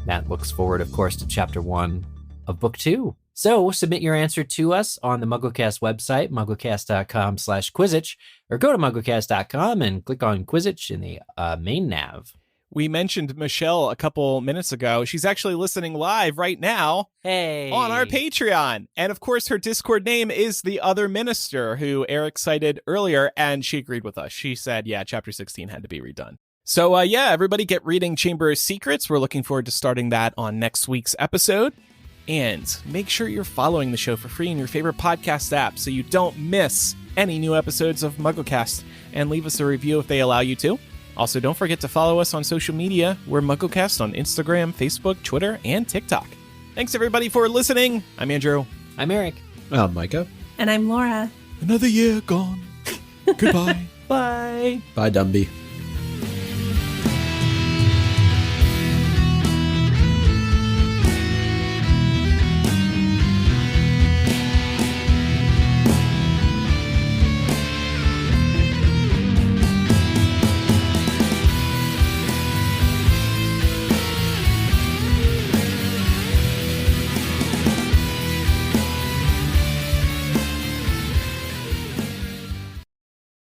That looks forward, of course, to Chapter 1 of Book 2. So submit your answer to us on the MuggleCast website, mugglecast.com/Quizzitch, or go to mugglecast.com and click on Quizzitch in the main nav. We mentioned Michelle a couple minutes ago. She's actually listening live right now Hey! on our Patreon. And of course, her Discord name is The Other Minister, who Eric cited earlier, and she agreed with us. She said, yeah, Chapter 16 had to be redone. So, yeah, everybody get reading Chamber of Secrets. We're looking forward to starting that on next week's episode. And make sure you're following the show for free in your favorite podcast app so you don't miss any new episodes of MuggleCast. And leave us a review if they allow you to. Also, don't forget to follow us on social media. We're MuggleCast on Instagram, Facebook, Twitter, and TikTok. Thanks, everybody, for listening. I'm Andrew. I'm Eric. Micah. And I'm Laura. Another year gone. Goodbye. Bye. Bye, Dumby.